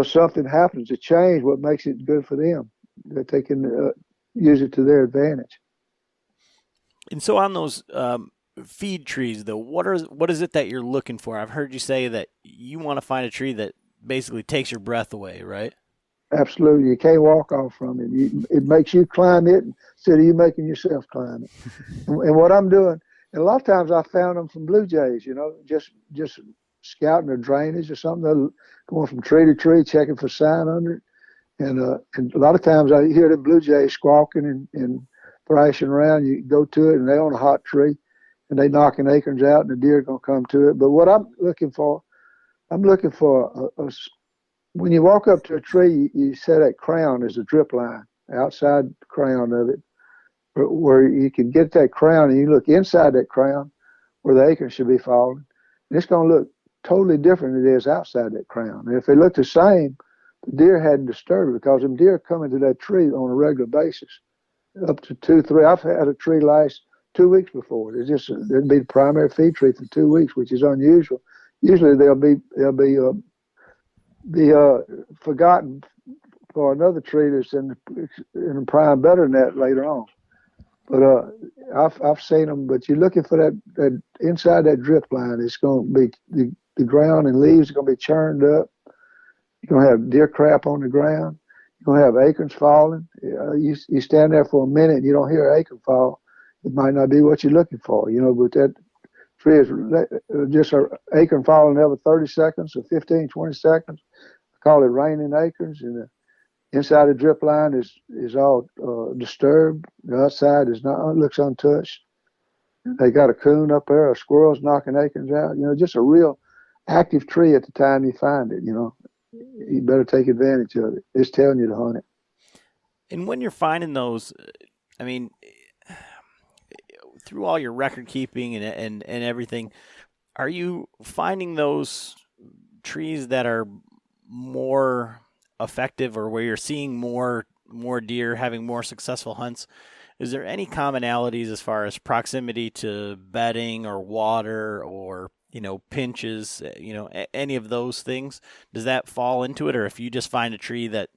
something happens to change what makes it good for them, that they can use it to their advantage. And so on those feed trees, though, what is it that you're looking for? I've heard you say that you want to find a tree that basically takes your breath away, right? Absolutely. You can't walk off from it. It makes you climb it instead of you making yourself climb it. And what I'm doing, and a lot of times I found them from blue jays, just scouting a drainage or something. They're going from tree to tree, checking for sign under it. And a lot of times I hear the blue jays squawking and thrashing around. You go to it, and they're on a hot tree, and they knocking acorns out, and the deer are going to come to it. But what I'm looking for when you walk up to a tree, you set that crown as a drip line, outside the crown of it, where you can get that crown, and you look inside that crown where the acorn should be falling. And it's going to look totally different than it is outside that crown. And if they look the same, the deer hadn't disturbed it, because them deer come into that tree on a regular basis, up to 2, 3. I've had a tree last 2 weeks before. It'd be the primary feed tree for 2 weeks, which is unusual. Usually they'll be forgotten for another tree that's in the prime better than that later on. But I've seen them. But you're looking for that inside that drip line. It's going to be the ground and leaves are going to be churned up. You're going to have deer crap on the ground. You're going to have acorns falling. You stand there for a minute and you don't hear an acorn fall. It might not be what you're looking for, but that tree is just an acorn falling every 30 seconds or 15, 20 seconds. I call it raining acorns. And the inside the drip line is all disturbed. The outside looks untouched. They got a coon up there, a squirrel's knocking acorns out. Just a real active tree at the time you find it. You better take advantage of it. It's telling you to hunt it. And when you're finding those, I mean, through all your record keeping and everything, are you finding those trees that are more effective, or where you're seeing more deer having more successful hunts? Is there any commonalities as far as proximity to bedding or water or pinches, any of those things? Does that fall into it? Or if you just find a tree that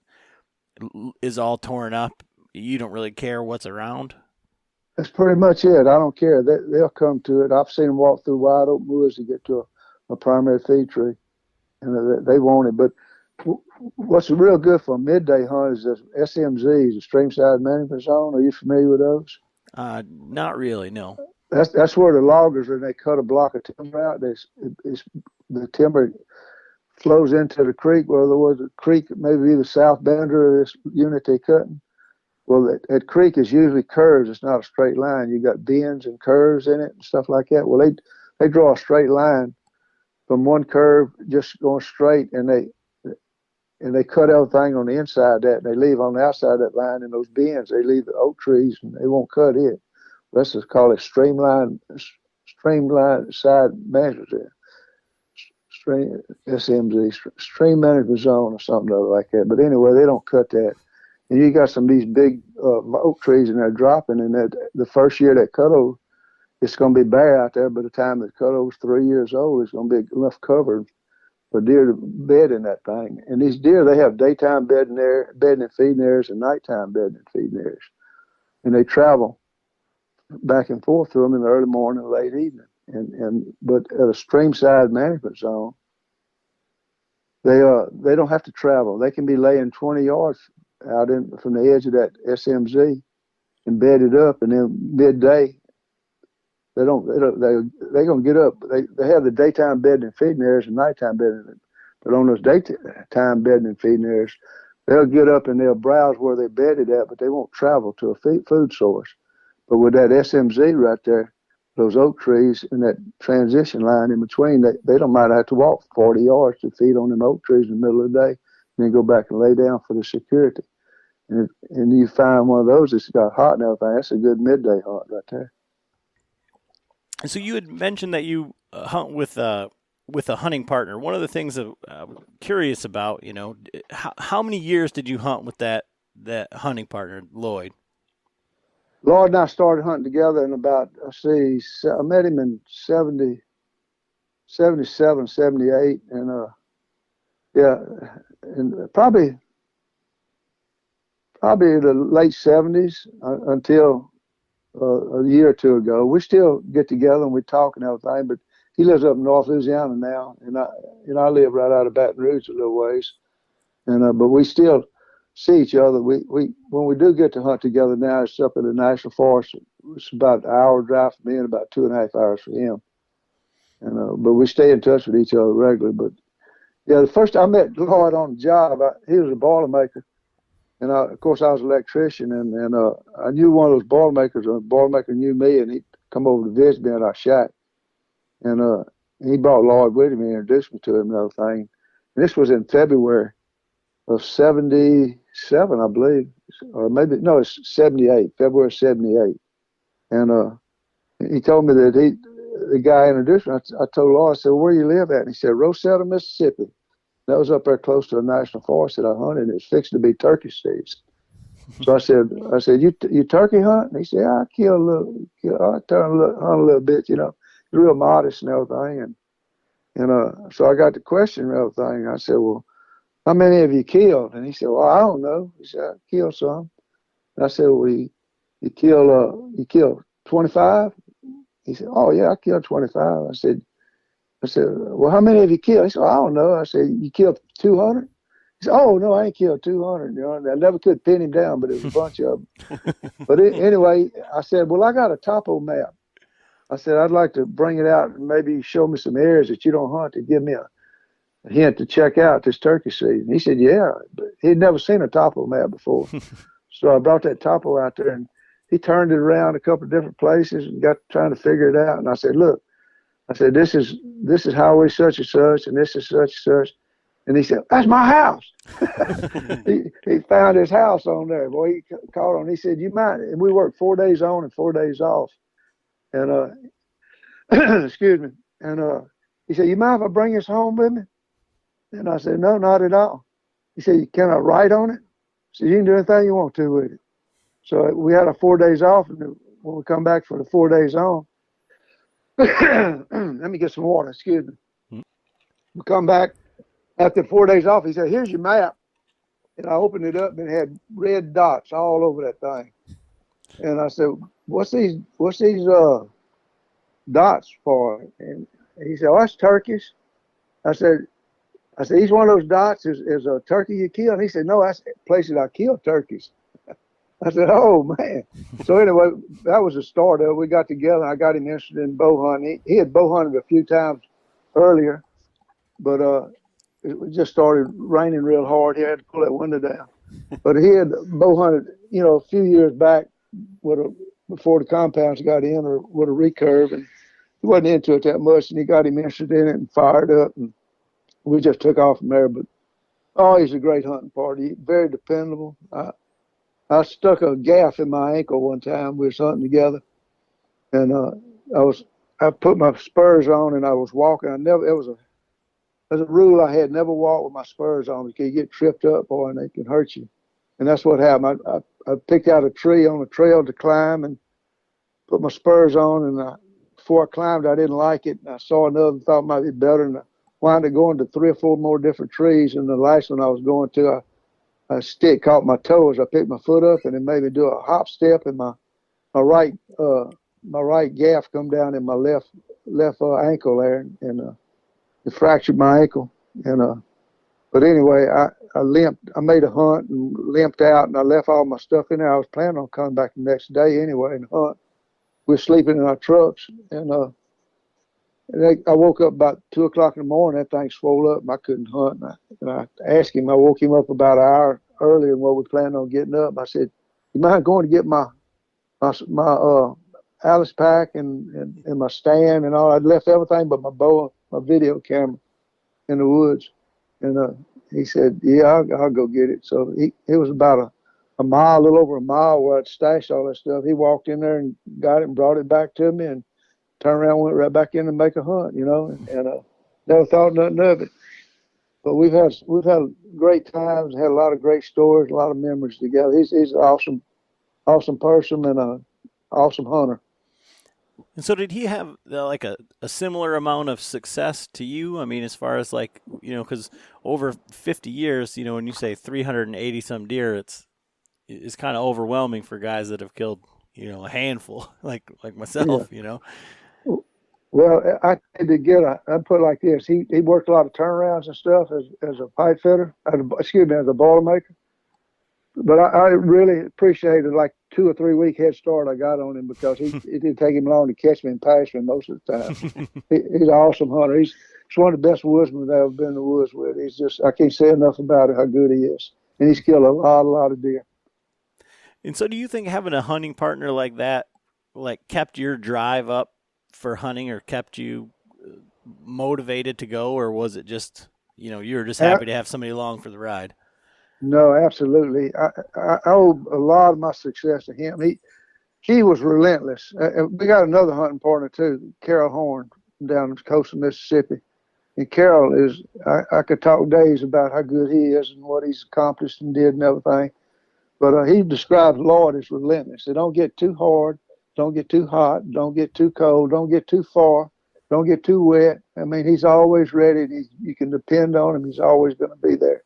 is all torn up, you don't really care what's around? That's pretty much it. I don't care. They'll come to it. I've seen them walk through wide open woods to get to a primary feed tree, and they want it. But what's real good for a midday hunt is the SMZs, the Streamside Management Zone. Are you familiar with those? Not really, no. That's where the loggers, when they cut a block of timber out, the timber flows into the creek. Well, there was a creek, maybe the south boundary of this unit they cutting. Well, that creek is usually curves. It's not a straight line. You got bends and curves in it and stuff like that. Well, they draw a straight line from one curve just going straight, and they cut everything on the inside of that, and they leave on the outside of that line in those bends. They leave the oak trees, and they won't cut it. Let's just call it streamline side management there. SMZ, stream management zone or something like that. But anyway, they don't cut that. And you got some of these big oak trees, and they're dropping. And the first year that cutover, it's going to be bare out there. By the time the cutover's 3 years old, it's going to be enough covered for deer to bed in that thing. And these deer, they have daytime bedding and feeding areas, and nighttime bedding and feeding areas. And they travel back and forth through them in the early morning and late evening. But at a streamside management zone, they don't have to travel. They can be laying 20 yards out from the edge of that SMZ and bedded up, and then midday they're gonna get up. They have the daytime bedding and feeding areas and nighttime bedding, but on those daytime bedding and feeding areas, they'll get up and they'll browse where they're bedded at, but they won't travel to a food source. But with that SMZ right there, those oak trees and that transition line in between, they don't might have to walk 40 yards to feed on them oak trees in the middle of the day, and then go back and lay down for the security. And you find one of those that's got hot and everything, that's a good midday hunt right there. And so you had mentioned that you hunt with a hunting partner. One of the things that I'm curious about, how many years did you hunt with that hunting partner, Lloyd? Lloyd and I started hunting together in about, I met him in 77, 78, and and probably the late 70s until a year or two ago. We still get together and we talk and everything, but he lives up in North Louisiana now, and I live right out of Baton Rouge a little ways, and but we still see each other. We when we do get to hunt together now, it's up in the national forest. It's about an hour drive for me and about 2.5 hours for him. And but we stay in touch with each other regularly. But yeah, the first I met Lloyd on the job, he was a boilermaker, and of course I was an electrician, and I knew one of those boilermakers. A boilermaker knew me, and he'd come over to visit me at our shack, and he brought Lloyd with him and introduced me to him and everything. And this was in February of 77, I believe, or maybe, no, it's 78, February 78. And he told me that the guy introduced me. I told Lloyd, I said, where you live at? And he said, Rosetta, Mississippi. That was up there close to a national forest that I hunted. It was fixing to be turkey season. So I said, you turkey hunt? And he said, yeah, I kill a little, hunt a little bit, He's real modest and everything. And so I got the question and everything. I said, well, how many have you killed? And he said, well, I don't know. He said, I killed some. And I said, well, you killed 25? He said, oh yeah, I killed 25. I said, well, how many have you killed? He said, I don't know. I said, you killed 200? He said, oh no, I ain't killed 200. You know, and I never could pin him down, but it was a bunch of them. But anyway, I said, well, I got a topo map. I said, I'd like to bring it out and maybe show me some areas that you don't hunt to give me a hint to check out this turkey season. He said, yeah, but he'd never seen a topo map before. So I brought that topo out there, and he turned it around a couple of different places and got trying to figure it out. And I said, look, I said, this is highway such and such, and this is such and such. And he said, that's my house. he found his house on there. Boy, he called on. He said, you mind? And we worked 4 days on and 4 days off. And excuse me. And he said, you mind if I bring this home with me? And I said, no, not at all. He said, can I write on it? I said, you can do anything you want to with it. So we had our 4 days off, and when we come back for the 4 days on, let me get some water, excuse me. We come back after 4 days off. He said, here's your map. And I opened it up, and it had red dots all over that thing. And I said, what's these dots for? And he said, oh, that's turkeys. I said, each one of those dots is a turkey you killed. And he said, no, that's places I killed turkeys. I said, oh, man. So anyway, that was the start of it. We got together, and I got him interested in bow hunting. He had bow hunted a few times earlier, but it just started raining real hard. He had to pull that window down. But he had bow hunted, a few years back before the compounds got in, or with a recurve, and he wasn't into it that much, and he got him interested in it and fired up, and we just took off from there. But, he's a great hunting party, very dependable. I stuck a gaff in my ankle one time. We was hunting together, and I put my spurs on, and I was walking. It was a rule I had: never walk with my spurs on because you get tripped up, boy, and they can hurt you. And that's what happened. I picked out a tree on a trail to climb and put my spurs on, and before I climbed, I didn't like it. And I saw another and thought it might be better, and I wound up going to 3 or 4 more different trees. And the last one I was going to, a stick caught my toe as I picked my foot up, and it made me do a hop step, and my right gaff come down in my left ankle there, and it fractured my ankle. And but anyway, I limped. I made a hunt and limped out, and I left all my stuff in there. I was planning on coming back the next day anyway and hunt. We were sleeping in our trucks, and I woke up about 2 o'clock in the morning. That thing swole up, and I couldn't hunt. And I asked him. I woke him up about an hour earlier than what we planned on getting up. I said, "You mind going to get my Alice pack and my stand and all? I'd left everything but my bow, my video camera, in the woods." And he said, "Yeah, I'll go get it." So it was about a mile, a little over a mile, where I'd stashed all that stuff. He walked in there and got it and brought it back to me, and turned around, went right back in and make a hunt, and never thought nothing of it. But we've had great times, had a lot of great stories, a lot of memories together. He's an awesome person and an awesome hunter. And so did he have like a similar amount of success to you? I mean, as far as because over 50 years, when you say 380 some deer, it's kind of overwhelming for guys that have killed, a handful like myself, Yeah. Well, I had to I'd put it like this. He worked a lot of turnarounds and stuff as a pipe fitter, as a Boilermaker. But I really appreciated like 2 or 3 week head start I got on him, because it didn't take him long to catch me and pass me most of the time. He's an awesome hunter. He's one of the best woodsmen I've ever been in the woods with. He's just, I can't say enough about it, how good he is. And he's killed a lot of deer. And so do you think having a hunting partner like that, kept your drive up for hunting, or kept you motivated to go, or was it just, you were just happy to have somebody along for the ride? No, absolutely. I owe a lot of my success to him. He was relentless. We got another hunting partner too, Carol Horn, down the coast of Mississippi. And Carol is, I could talk days about how good he is and what he's accomplished and did and everything. But he describes Lloyd as relentless. They don't get too hard, don't get too hot, don't get too cold, don't get too far, don't get too wet. I mean, he's always ready. You can depend on him. He's always going to be there.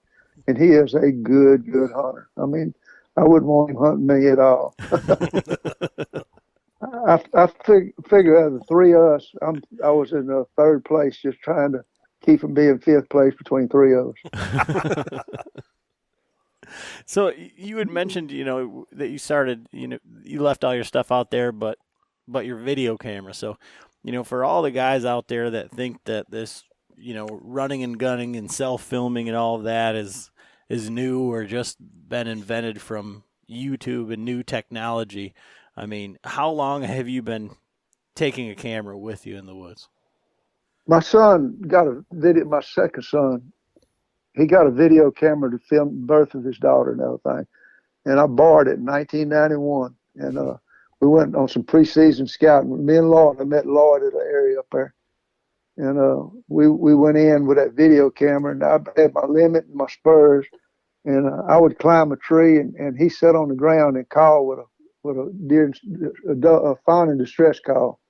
and he is a good hunter. I mean, I wouldn't want him hunting me at all. I figure out of the three of us, I was in third place, just trying to keep from being fifth place between three of us. So you had mentioned, that you started, you left all your stuff out there, but your video camera. So, for all the guys out there that think that this, running and gunning and self-filming and all of that is new or just been invented from YouTube and new technology. I mean, how long have you been taking a camera with you in the woods? My son got a video. My second son, he got a video camera to film the birth of his daughter and everything. And I borrowed it in 1991. And we went on some preseason scouting. Me and Lloyd, I met Lloyd at an area up there. And we went in with that video camera, and I had my limit and my spurs. And I would climb a tree, and he sat on the ground and call with a fawn in distress call.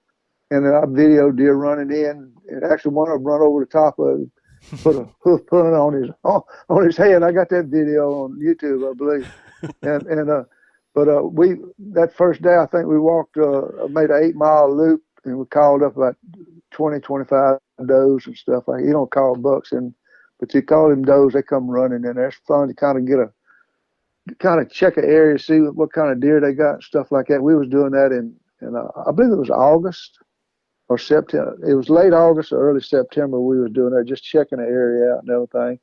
And I videoed deer running in, and actually one of them run over the top of him, put a hoof punt on his head. I got that video on YouTube, I believe. But we that first day, I think we walked, made an 8-mile loop, and we called up about 25 does and stuff like. You don't call bucks, but you call them does, they come running in there. It's fun to kind of check an area, see what kind of deer they got and stuff like that. We was doing that in I believe it was August or September. It was late August or early September. We was doing that, just checking the area out and everything.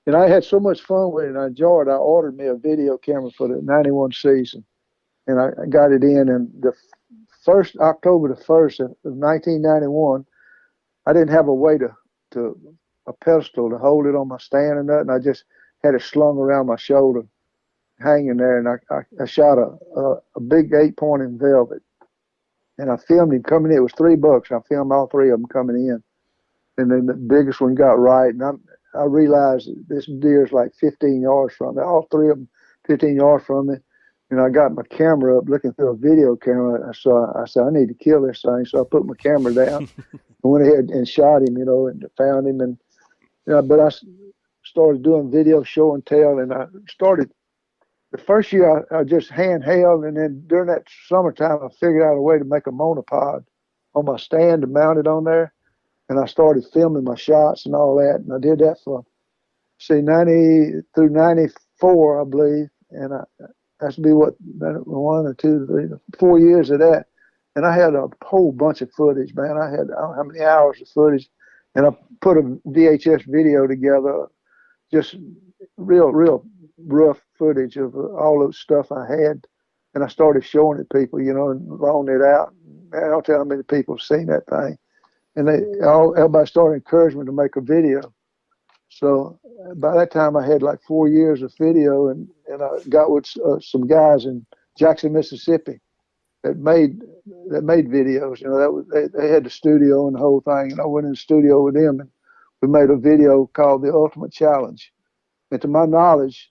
And I had so much fun with it, and I enjoyed it. I ordered me a video camera for the 91 season, and I got it in. And the first October the 1st of 1991, I didn't have a way to a pedestal to hold it on my stand or nothing. I just had it slung around my shoulder, hanging there, and I shot a big 8-point in velvet, and I filmed him coming in. It was 3 bucks. I filmed all 3 of them coming in, and then the biggest one got right, and I realized this deer's like 15 yards from me. All 3 of them 15 yards from me, and I got my camera up looking through a video camera. I said I need to kill this thing, so I put my camera down and went ahead and shot him, and found him, and but I started doing video show and tell, and I started. The first year I just handheld, and then during that summertime I figured out a way to make a monopod on my stand to mount it on there, and I started filming my shots and all that, and I did that for 90 through 94, I believe, and that's be what 1 or 2, 3, 4 years of that, and I had a whole bunch of footage, man. I don't know how many hours of footage, and I put a VHS video together, just real rough footage of all the stuff I had, and I started showing it to people, and loaning it out. Man, I don't tell how many people have seen that thing, and everybody started encouraging me to make a video. So by that time, I had like 4 years of video, and I got with some guys in Jackson, Mississippi, that made videos. They had the studio and the whole thing, and I went in the studio with them, and we made a video called The Ultimate Challenge. And to my knowledge,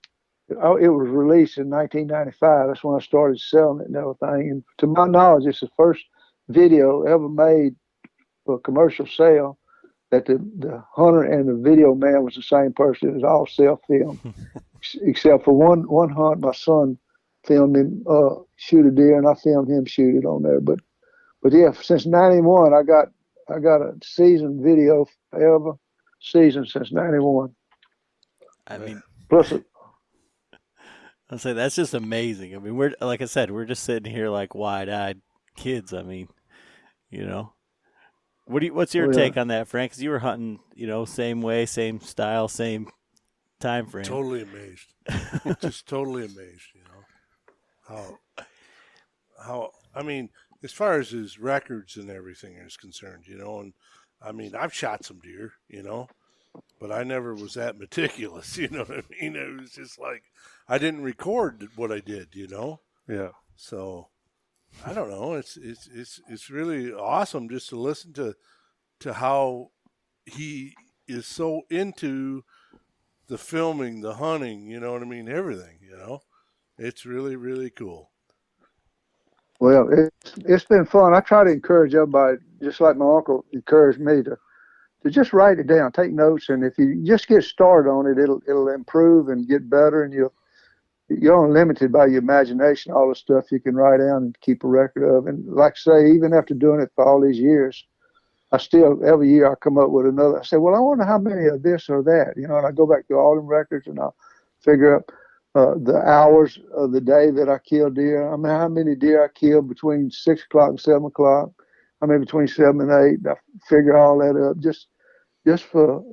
it was released in 1995. That's when I started selling it and everything. And to my knowledge, it's the first video ever made for commercial sale that the hunter and the video man was the same person. It was all self-filmed, except for one hunt. My son filmed him shoot a deer, and I filmed him shoot it on there. But yeah, since '91, I got a season video ever season since '91. I mean, plus. I'll say that's just amazing. I mean, we're like I said, we're just sitting here like wide-eyed kids. I mean, what's your take on that, Frank? Because you were hunting, same way, same style, same time frame. Totally amazed, just totally amazed. How I mean, as far as his records and everything is concerned, and I mean, I've shot some deer, but I never was that meticulous. You know what I mean? It was just like I didn't record what I did. Yeah. So I don't know. It's really awesome just to listen to how he is so into the filming, the hunting. You know what I mean? Everything. It's really, really cool. Well, it's been fun. I try to encourage everybody, just like my uncle encouraged me to to just write it down, take notes, and if you just get started on it, it'll improve and get better, and you're only limited by your imagination, all the stuff you can write down and keep a record of. And like I say, even after doing it for all these years, I still, every year I come up with another. I say, well, I wonder how many of this or that, and I go back to all them records and I'll figure up the hours of the day that I killed deer. I mean, how many deer I killed between 6 o'clock and 7 o'clock. I mean, between 7 and 8. I figure all that up just for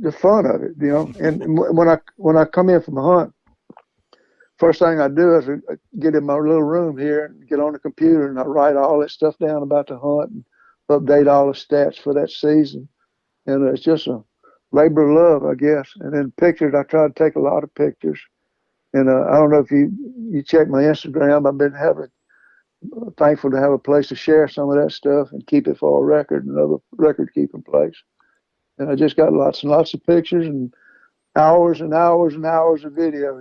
the fun of it, And when I come in from a hunt, first thing I do is get in my little room here and get on the computer and I write all that stuff down about the hunt and update all the stats for that season. And it's just a labor of love, I guess. And then pictures, I try to take a lot of pictures. And I don't know if you check my Instagram. I've been thankful to have a place to share some of that stuff and keep it for a record, another record keeping place. And I just got lots and lots of pictures and hours and hours and hours of video,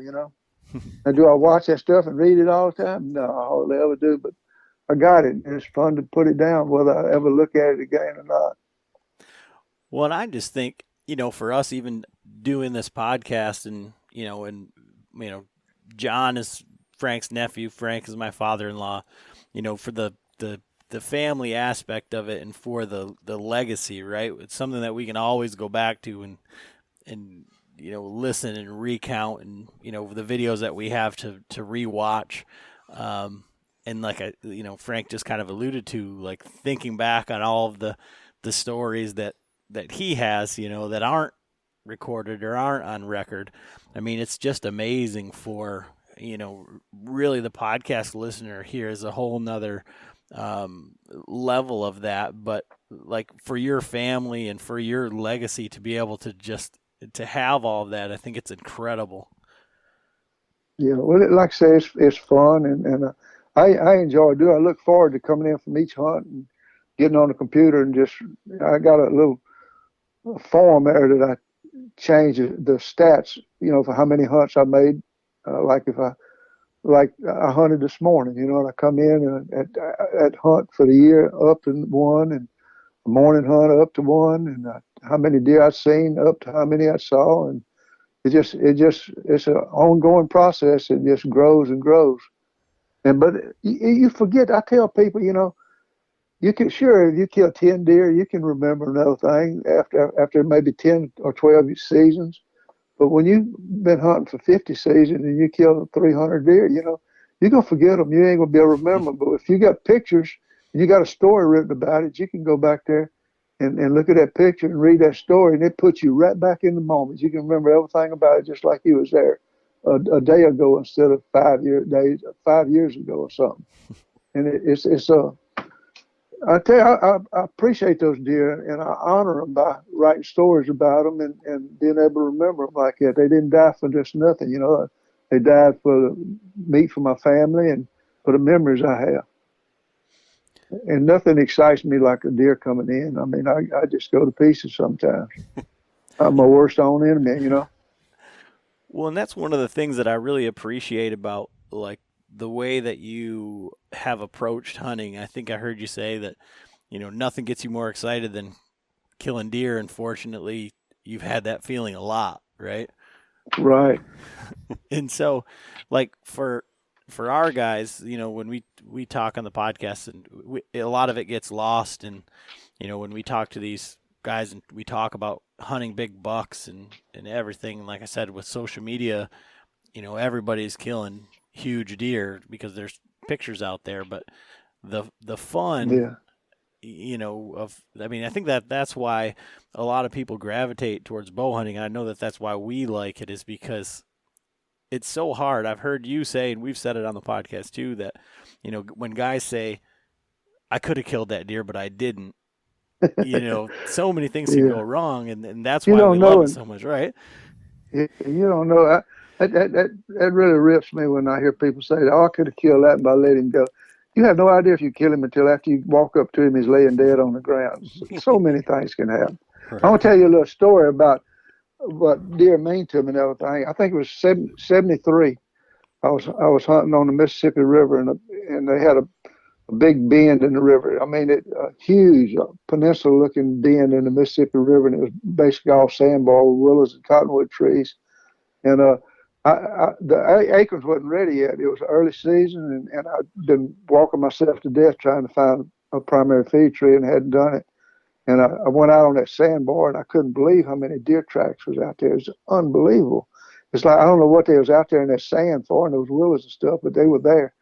Now, do I watch that stuff and read it all the time? No, I hardly ever do, but I got it. And it's fun to put it down, whether I ever look at it again or not. Well, and I just think, for us even doing this podcast and John is Frank's nephew, Frank is my father-in-law, for the family aspect of it and for the legacy, right? It's something that we can always go back to and listen and recount and, the videos that we have to rewatch. And like Frank just kind of alluded to, like thinking back on all of the stories that he has, that aren't recorded or aren't on record. I mean, it's just amazing for, really the podcast listener here is a whole nother level of that. But like for your family and for your legacy to be able to have all of that, I think it's incredible. Yeah, well, like I say, it's fun, and I enjoy it. I look forward to coming in from each hunt and getting on the computer and I got a little form there that I change the stats, for how many hunts I made. Like I hunted this morning, and I come in and at hunt for the year up to 1, and a morning hunt up to 1, and how many deer I've seen up to how many I saw, and it's an ongoing process. It just grows and grows. But you forget. I tell people, you can, sure, if you kill 10 deer, you can remember another thing after maybe 10 or 12 seasons. But when you've been hunting for 50 seasons and you kill 300 deer, you're going to forget them. You ain't going to be able to remember them. But if you got pictures and you got a story written about it, you can go back there and look at that picture and read that story, and it puts you right back in the moment. You can remember everything about it just like you was there a day ago instead of 5 years ago or something. And I tell you, I appreciate those deer, and I honor them by writing stories about them and being able to remember them like that. They didn't die for just nothing, They died for the meat for my family and for the memories I have. And nothing excites me like a deer coming in. I mean, I just go to pieces sometimes. I'm my worst own enemy, Well, and that's one of the things that I really appreciate about, like, the way that you have approached hunting. I think I heard you say that, nothing gets you more excited than killing deer. And fortunately, you've had that feeling a lot, right? Right. And so, like, for our guys, when we talk on the podcast, and a lot of it gets lost. And, when we talk to these guys and we talk about hunting big bucks and everything, like I said, with social media, everybody's killing huge deer because there's pictures out there, but the fun, I think that's why a lot of people gravitate towards bow hunting. And I know that's why we like it, is because it's so hard. I've heard you say, and we've said it on the podcast too, that, when guys say, I could have killed that deer, but I didn't, so many things can go wrong. And that's why we love it so much, right? You don't know. That really rips me when I hear people say, "Oh, I could have killed that by letting him go." You have no idea if you kill him until after you walk up to him, he's laying dead on the ground. So many things can happen. Right. I'm gonna tell you a little story about what deer mean to me and everything. I think it was 73. I was hunting on the Mississippi River, and they had a big bend in the river. I mean, a huge peninsula-looking bend in the Mississippi River, and it was basically all sandbar with willows and cottonwood trees. And the acres wasn't ready yet. It was early season, and I'd been walking myself to death trying to find a primary feed tree and hadn't done it. And I went out on that sandbar, and I couldn't believe how many deer tracks was out there. It was unbelievable. It's like I don't know what they was out there in that sand for, and those willows and stuff, but they were there.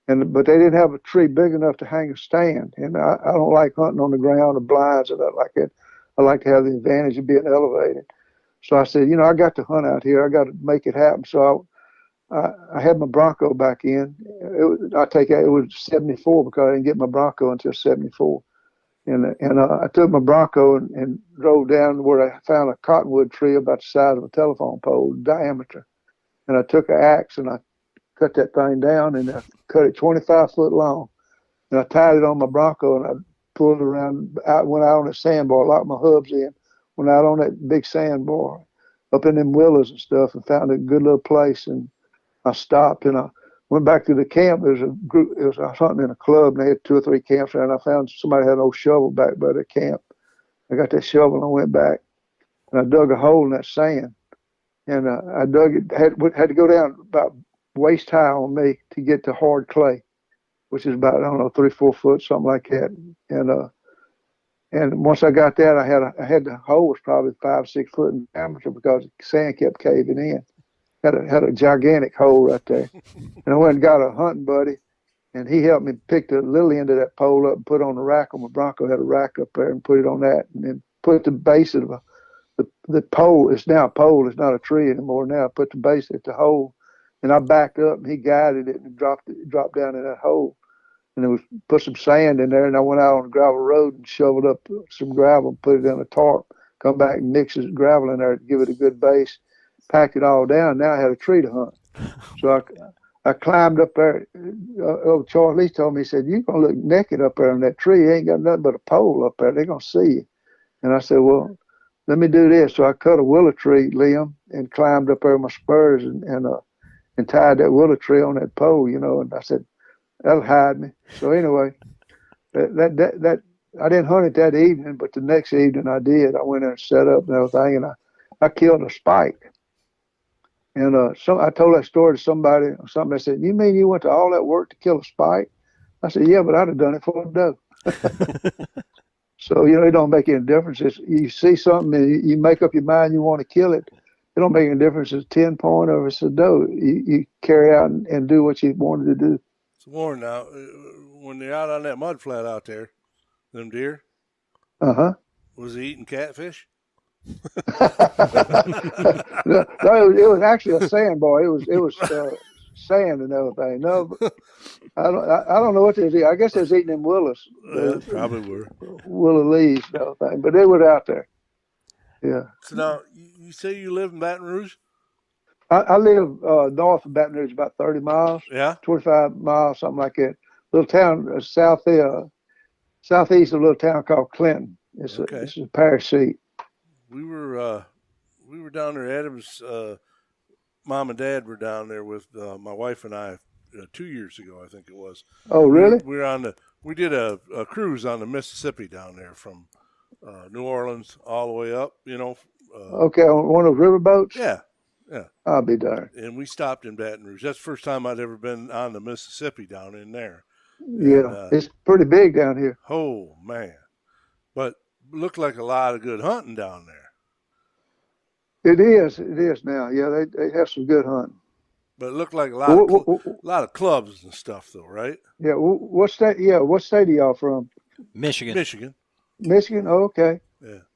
But they didn't have a tree big enough to hang a stand. And I don't like hunting on the ground or blinds or that like that. I like to have the advantage of being elevated. So I said, I got to hunt out here. I got to make it happen. So I had my Bronco back in. It was 74 because I didn't get my Bronco until 74. And I took my Bronco and drove down where I found a cottonwood tree about the size of a telephone pole diameter. And I took an axe and I cut that thing down, and I cut it 25 foot long. And I tied it on my Bronco, and I pulled it around, went out on the sandbar, locked my hubs in, went out on that big sandbar, up in them willows and stuff, and found a good little place. And I stopped, and I went back to the camp. There was a group. I was hunting in a club, and they had 2 or 3 camps there, and I found somebody had an old shovel back by the camp. I got that shovel, and I went back, and I dug a hole in that sand. And I dug it, had to go down about waist high on me to get to hard clay, which is about, I don't know, 3 or 4 foot, something like that. And once I got that, I had the hole was probably 5 or 6 foot in diameter because the sand kept caving in. Had a gigantic hole right there. And I went and got a hunting buddy, and he helped me pick the little end of that pole up and put it on the rack on my Bronco. Had a rack up there and put it on that, and then put the base of the pole. It's now a pole. It's not a tree anymore now. I put the base at the hole. And I backed up, and he guided it and dropped down in that hole. And it was put some sand in there, and I went out on the gravel road and shoveled up some gravel and put it in a tarp. Come back and mix the gravel in there to give it a good base. Packed it all down. Now I had a tree to hunt. So I climbed up there. Old Charles Lee told me, he said, "You're going to look naked up there on that tree. You ain't got nothing but a pole up there. They're going to see you." And I said, "Well, let me do this." So I cut a willow tree limb and climbed up there with my spurs and tied that willow tree on that pole, and I said, that'll hide me. So anyway, that I didn't hunt it that evening, but the next evening I did. I went there and set up and everything, and I killed a spike. And I told that story to somebody or something. They said, "You mean you went to all that work to kill a spike?" I said, "Yeah, but I'd have done it for a doe." So, it don't make any difference. You see something and you make up your mind you want to kill it. It don't make any difference if it's 10 point or if it's a doe. You carry out and do what you wanted to do. So, Warren, now, when they're out on that mud flat out there, them deer, was he eating catfish? No, it was actually a sandbar. It was sand and everything. No, but I don't know what they was eating. I guess they was eating them willows. Probably were. Willow leaves and everything, but they were out there. Yeah. So now, you say you live in Baton Rouge? I live north of Baton Rouge, about 30 miles. Yeah. 25 miles, something like that. Little town, southeast of a little town called Clinton. It's a parish seat. We were down there. Adam's mom and dad were down there with my wife and I 2 years ago, I think it was. Oh, really? We did a cruise on the Mississippi down there from New Orleans all the way up, Okay, on one of those river boats? Yeah. I'll be darned. And we stopped in Baton Rouge. That's the first time I'd ever been on the Mississippi down in there. Yeah, and, it's pretty big down here. Oh, man. But looked like a lot of good hunting down there. It is now. Yeah, they have some good hunting. But it looked like a lot of clubs and stuff, though, right? Yeah. What state? Yeah. What state are y'all from? Michigan. Michigan. Oh, okay.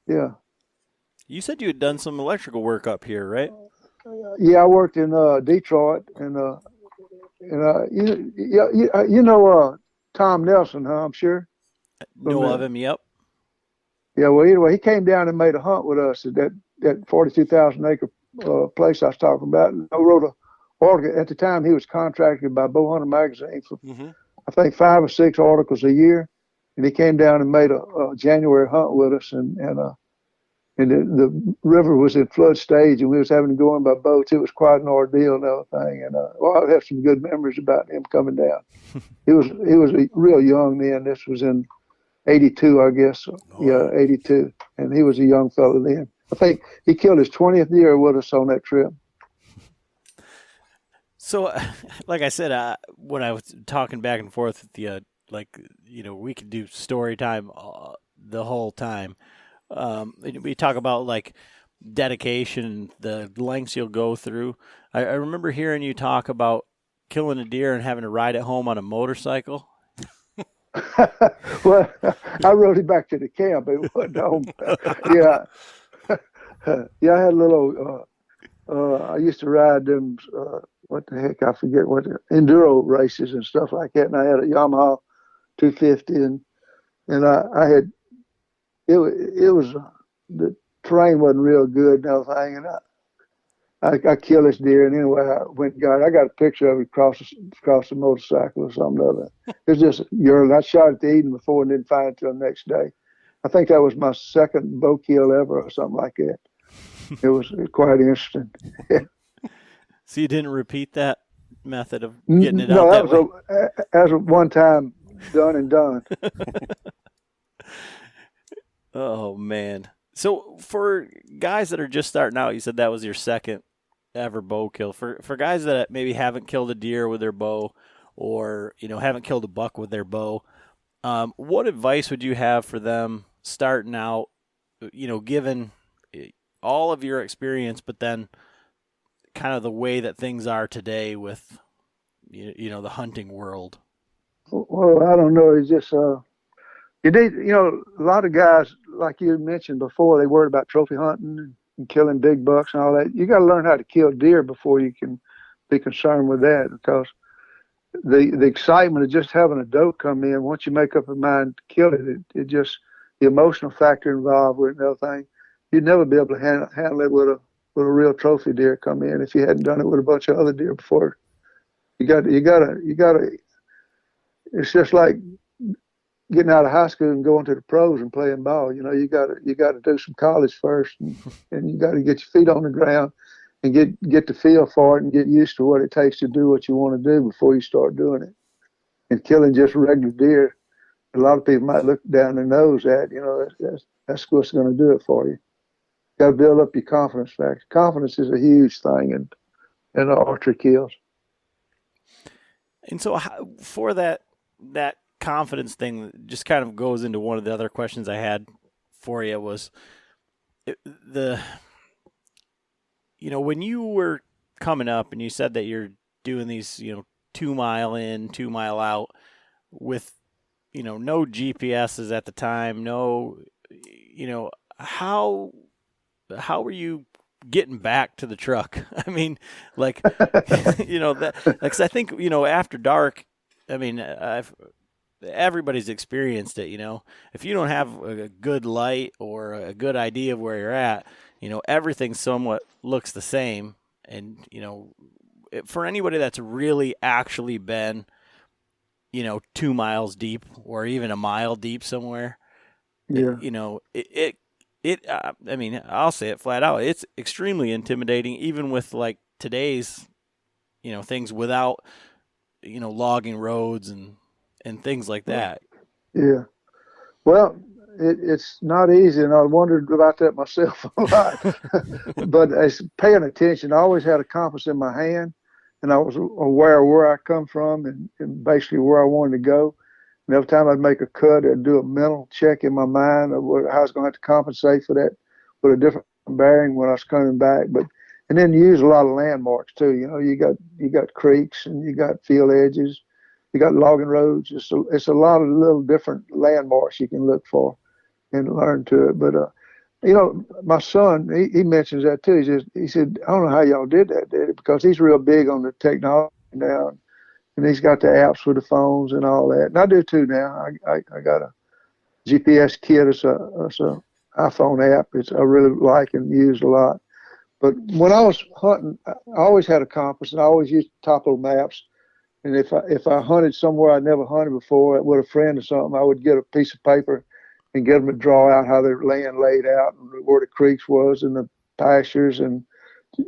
Yeah. You said you had done some electrical work up here, right? Yeah, I worked in Detroit, and Tom Nelson, huh? I'm sure. Know of him? Yep. Yeah. Well, anyway, he came down and made a hunt with us at that 42,000 acre place I was talking about. And I wrote an article at the time. He was contracted by Bowhunter magazine for I think 5 or 6 articles a year, and he came down and made a January hunt with us, and and the river was in flood stage, and we was having to go in by boats. It was quite an ordeal and everything. And I have some good memories about him coming down. He was real young then. This was in '82, I guess. Yeah, '82, and he was a young fellow then. I think he killed his 20th deer with us on that trip. So, like I said, when I was talking back and forth with you, we could do story time the whole time. We talk about like dedication, the lengths you'll go through. I remember hearing you talk about killing a deer and having to ride it home on a motorcycle. Well, I rode it back to the camp. It wasn't home. Yeah. Yeah, I had a little, I used to ride them, what the heck, I forget what, enduro races and stuff like that. And I had a Yamaha 250 and I had, it was, the terrain wasn't real good and everything. And I killed this deer, and anyway, I went and I got a picture of it across the motorcycle or something like that. It was just yearling. I shot it the evening before and didn't find it till the next day. I think that was my second bow kill ever or something like that. It was quite interesting. So you didn't repeat that method of getting it no, out that way? That was one time done and done. Oh, man. So for guys that are just starting out, you said that was your second ever bow kill. For guys that maybe haven't killed a deer with their bow or, haven't killed a buck with their bow, what advice would you have for them starting out, given all of your experience, but then kind of the way that things are today with, the hunting world? Well, I don't know. It's just, you need, a lot of guys, like you mentioned before, they worried about trophy hunting and killing big bucks and all that. You got to learn how to kill deer before you can be concerned with that, because the excitement of just having a doe come in, once you make up your mind to kill it, it just, the emotional factor involved with it and everything, you'd never be able to handle it with a real trophy deer come in if you hadn't done it with a bunch of other deer before. You got to. It's just like getting out of high school and going to the pros and playing ball. You got to do some college first, and you got to get your feet on the ground and get the feel for it and get used to what it takes to do what you want to do before you start doing it. And killing just regular deer, a lot of people might look down their nose at. That's what's going to do it for you. Got to build up your confidence factor. Confidence is a huge thing in archery kills. And so for that confidence thing, just kind of goes into one of the other questions I had for you was when you were coming up and you said that you're doing these, 2 mile in, 2 mile out with, no GPSs at the time, how were you getting back to the truck? I mean, like, because I think, after dark, I mean, everybody's experienced it, if you don't have a good light or a good idea of where you're at, everything somewhat looks the same. And, for anybody that's really actually been, 2 miles deep or even a mile deep somewhere, yeah, I mean, I'll say it flat out. It's extremely intimidating, even with like today's, things without, logging roads and things like that. Yeah. Well, it's not easy, and I wondered about that myself a lot. But as paying attention, I always had a compass in my hand, and I was aware of where I come from and basically where I wanted to go. And every time I'd make a cut, I'd do a mental check in my mind of how I was going to have to compensate for that with a different bearing when I was coming back. And then you use a lot of landmarks too. You got creeks and you got field edges, you got logging roads. It's a lot of little different landmarks you can look for and learn to it. But my son, he mentions that too. He said, I don't know how y'all did that, because he's real big on the technology now. And he's got the apps with the phones and all that. And I do too now. I got a GPS kit. It's a iPhone app. I really like and use a lot. But when I was hunting, I always had a compass, and I always used topo maps. And if I hunted somewhere I never hunted before with a friend or something, I would get a piece of paper and get them to draw out how their land laid out and where the creeks was and the pastures and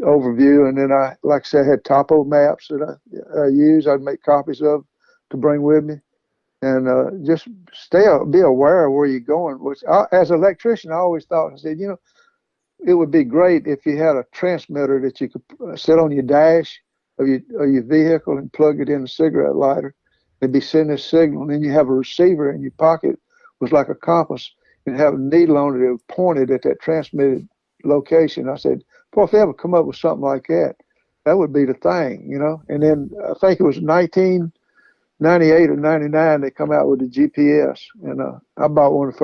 overview. And then like I said, I had topo maps that I use. I'd make copies of to bring with me, and just be aware of where you're going. Which, as an electrician, I always thought, I said, it would be great if you had a transmitter that you could set on your dash of your vehicle and plug it in a cigarette lighter. It'd be sending a signal, and then you have a receiver in your pocket, was like a compass, and have a needle on it that would point it at that transmitted location. I said, boy, if they ever come up with something like that, that would be the thing, And then I think it was 1998 or 99 they come out with the GPS, and I bought one of the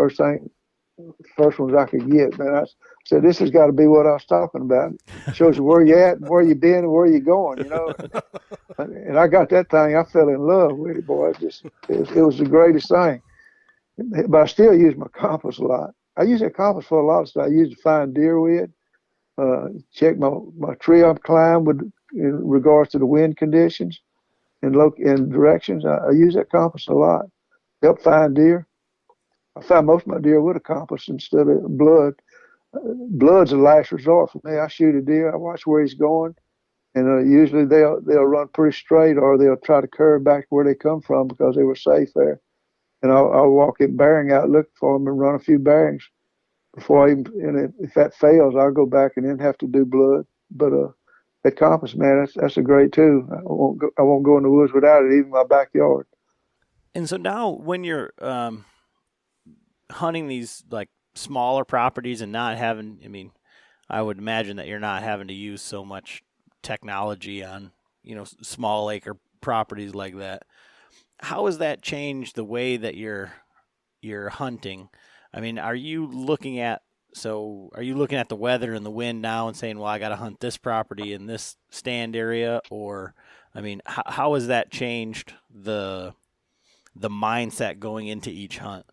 first ones I could get. Man, I said, this has got to be what I was talking about. It shows you where you at, and where you been, and where you going, And I got that thing. I fell in love with it, boy. It was the greatest thing. But I still use my compass a lot. I use that compass for a lot of stuff. I use it to find deer with. Check my tree up climb in regards to the wind conditions and directions. I use that compass a lot. Help find deer. I find most of my deer with a compass instead of blood. Blood's the last resort for me. I shoot a deer. I watch where he's going, and usually they'll run pretty straight, or they'll try to curve back where they come from because they were safe there. And I'll walk it bearing out, look for them, and run a few bearings before and if that fails, I'll go back and then have to do blood. But that compass, man, that's a great tool. I won't go in the woods without it, even my backyard. And so now, when you're hunting these like smaller properties and not having, I would imagine that you're not having to use so much technology on, small acre properties like that. How has that changed the way that you're hunting? Are you looking at the weather and the wind now and saying, well, I got to hunt this property in this stand area? Or, how has that changed the mindset going into each hunt?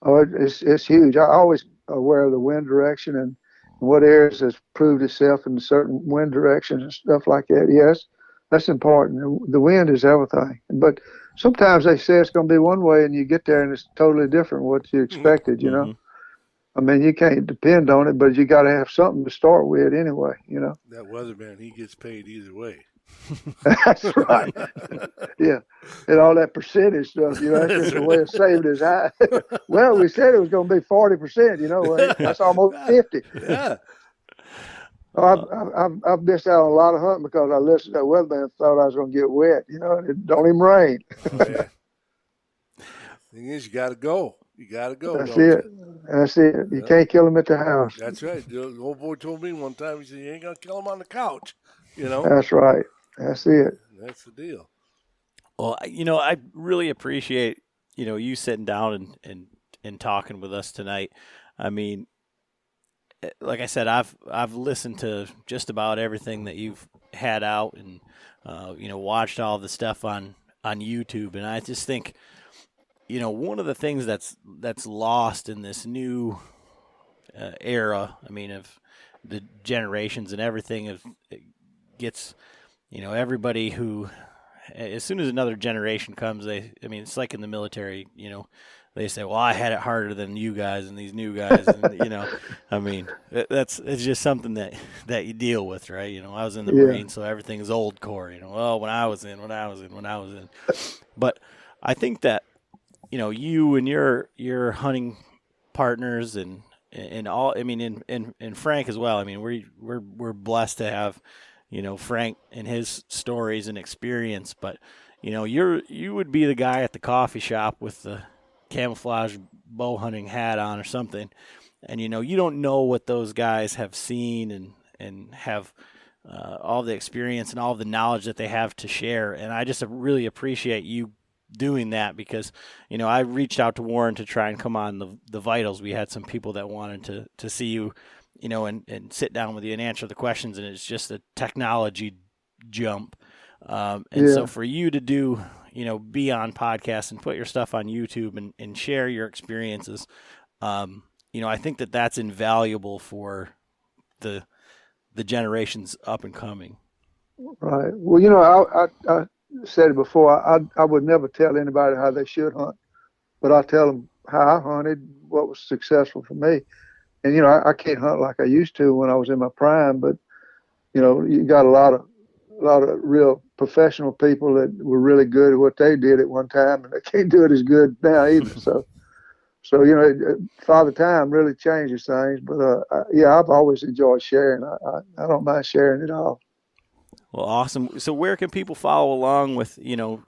Oh, it's huge. I always aware of the wind direction and what areas has proved itself in certain wind directions and stuff like that. Yes, that's important. The wind is everything. But sometimes they say it's going to be one way, and you get there and it's totally different what you expected. Mm-hmm. You can't depend on it, but you got to have something to start with anyway. That weatherman, he gets paid either way. That's right. Yeah, and all that percentage stuff, that's just a way of saving his hide. Well, we said it was going to be 40%. That's almost 50. Yeah. I've missed out on a lot of hunting because I listened to that weatherman and thought I was going to get wet. And it don't even rain. Oh, yeah. Thing is, you got to go. That's it. That's it. You can't kill him at the house. That's right. The old boy told me one time, he said, you ain't going to kill him on the couch. That's right. That's it. That's the deal. Well, I really appreciate, you sitting down and talking with us tonight. Like I said, I've listened to just about everything that you've had out and, watched all the stuff on YouTube. And I just think, one of the things that's lost in this new era, of the generations and everything, it gets, everybody who, as soon as another generation comes, it's like in the military, they say, well, I had it harder than you guys and these new guys. And, it's just something that you deal with, right? I was in the Marines, so everything is old core, well, when I was in. But I think that, you and your hunting partners and all, and Frank as well. We're blessed to have, Frank and his stories and experience, but, you would be the guy at the coffee shop with the camouflage bow hunting hat on or something. And, you don't know what those guys have seen and have all the experience and all the knowledge that they have to share. And I just really appreciate you doing that because, I reached out to Warren to try and come on the Vitals. We had some people that wanted to see you, and sit down with you and answer the questions. And it's just a technology jump. So for you to do, be on podcasts and put your stuff on YouTube and share your experiences, I think that's invaluable for the generations up and coming. Right. Well, I said it before. I would never tell anybody how they should hunt, but I tell them how I hunted, what was successful for me. And, you know, I can't hunt like I used to when I was in my prime, but, you know, you got a lot of real professional people that were really good at what they did at one time, and they can't do it as good now either. So you know, Father Time really changes things. But yeah, I've always enjoyed sharing. I don't mind sharing it all. Well, awesome. So where can people follow along with, you know,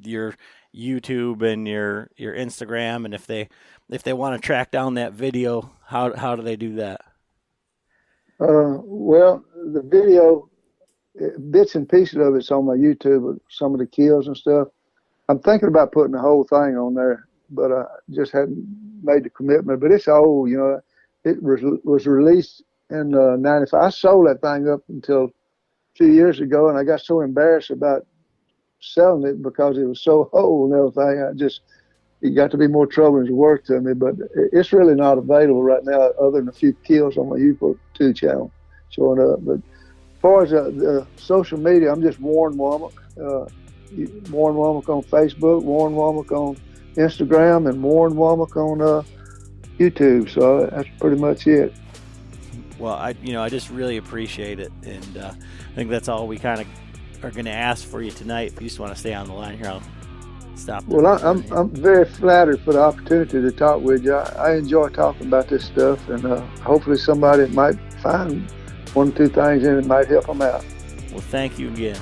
your YouTube and your Instagram, and if they want to track down that video, how do they do that? Well, the video, bits and pieces of it's on my YouTube, some of the kills and stuff. I'm thinking about putting the whole thing on there, but I just hadn't made the commitment. But it's old, you know. It was released in '95. I sold that thing up until 2 years ago, and I got so embarrassed about selling it because it was so old and everything. It got to be more trouble than it's worth to me. But it's really not available right now, other than a few kills on my YouTube channel showing up. But as far as the social media, I'm just Warren Womack. Warren Womack on Facebook, Warren Womack on Instagram, and Warren Womack on YouTube. So that's pretty much it. Well, I just really appreciate it, and I think that's all we kind of are going to ask for you tonight. If you just want to stay on the line here, I'll stop. Well, I'm very flattered for the opportunity to talk with you. I enjoy talking about this stuff, and hopefully somebody might find one or two things in it might help them out. Well, thank you again.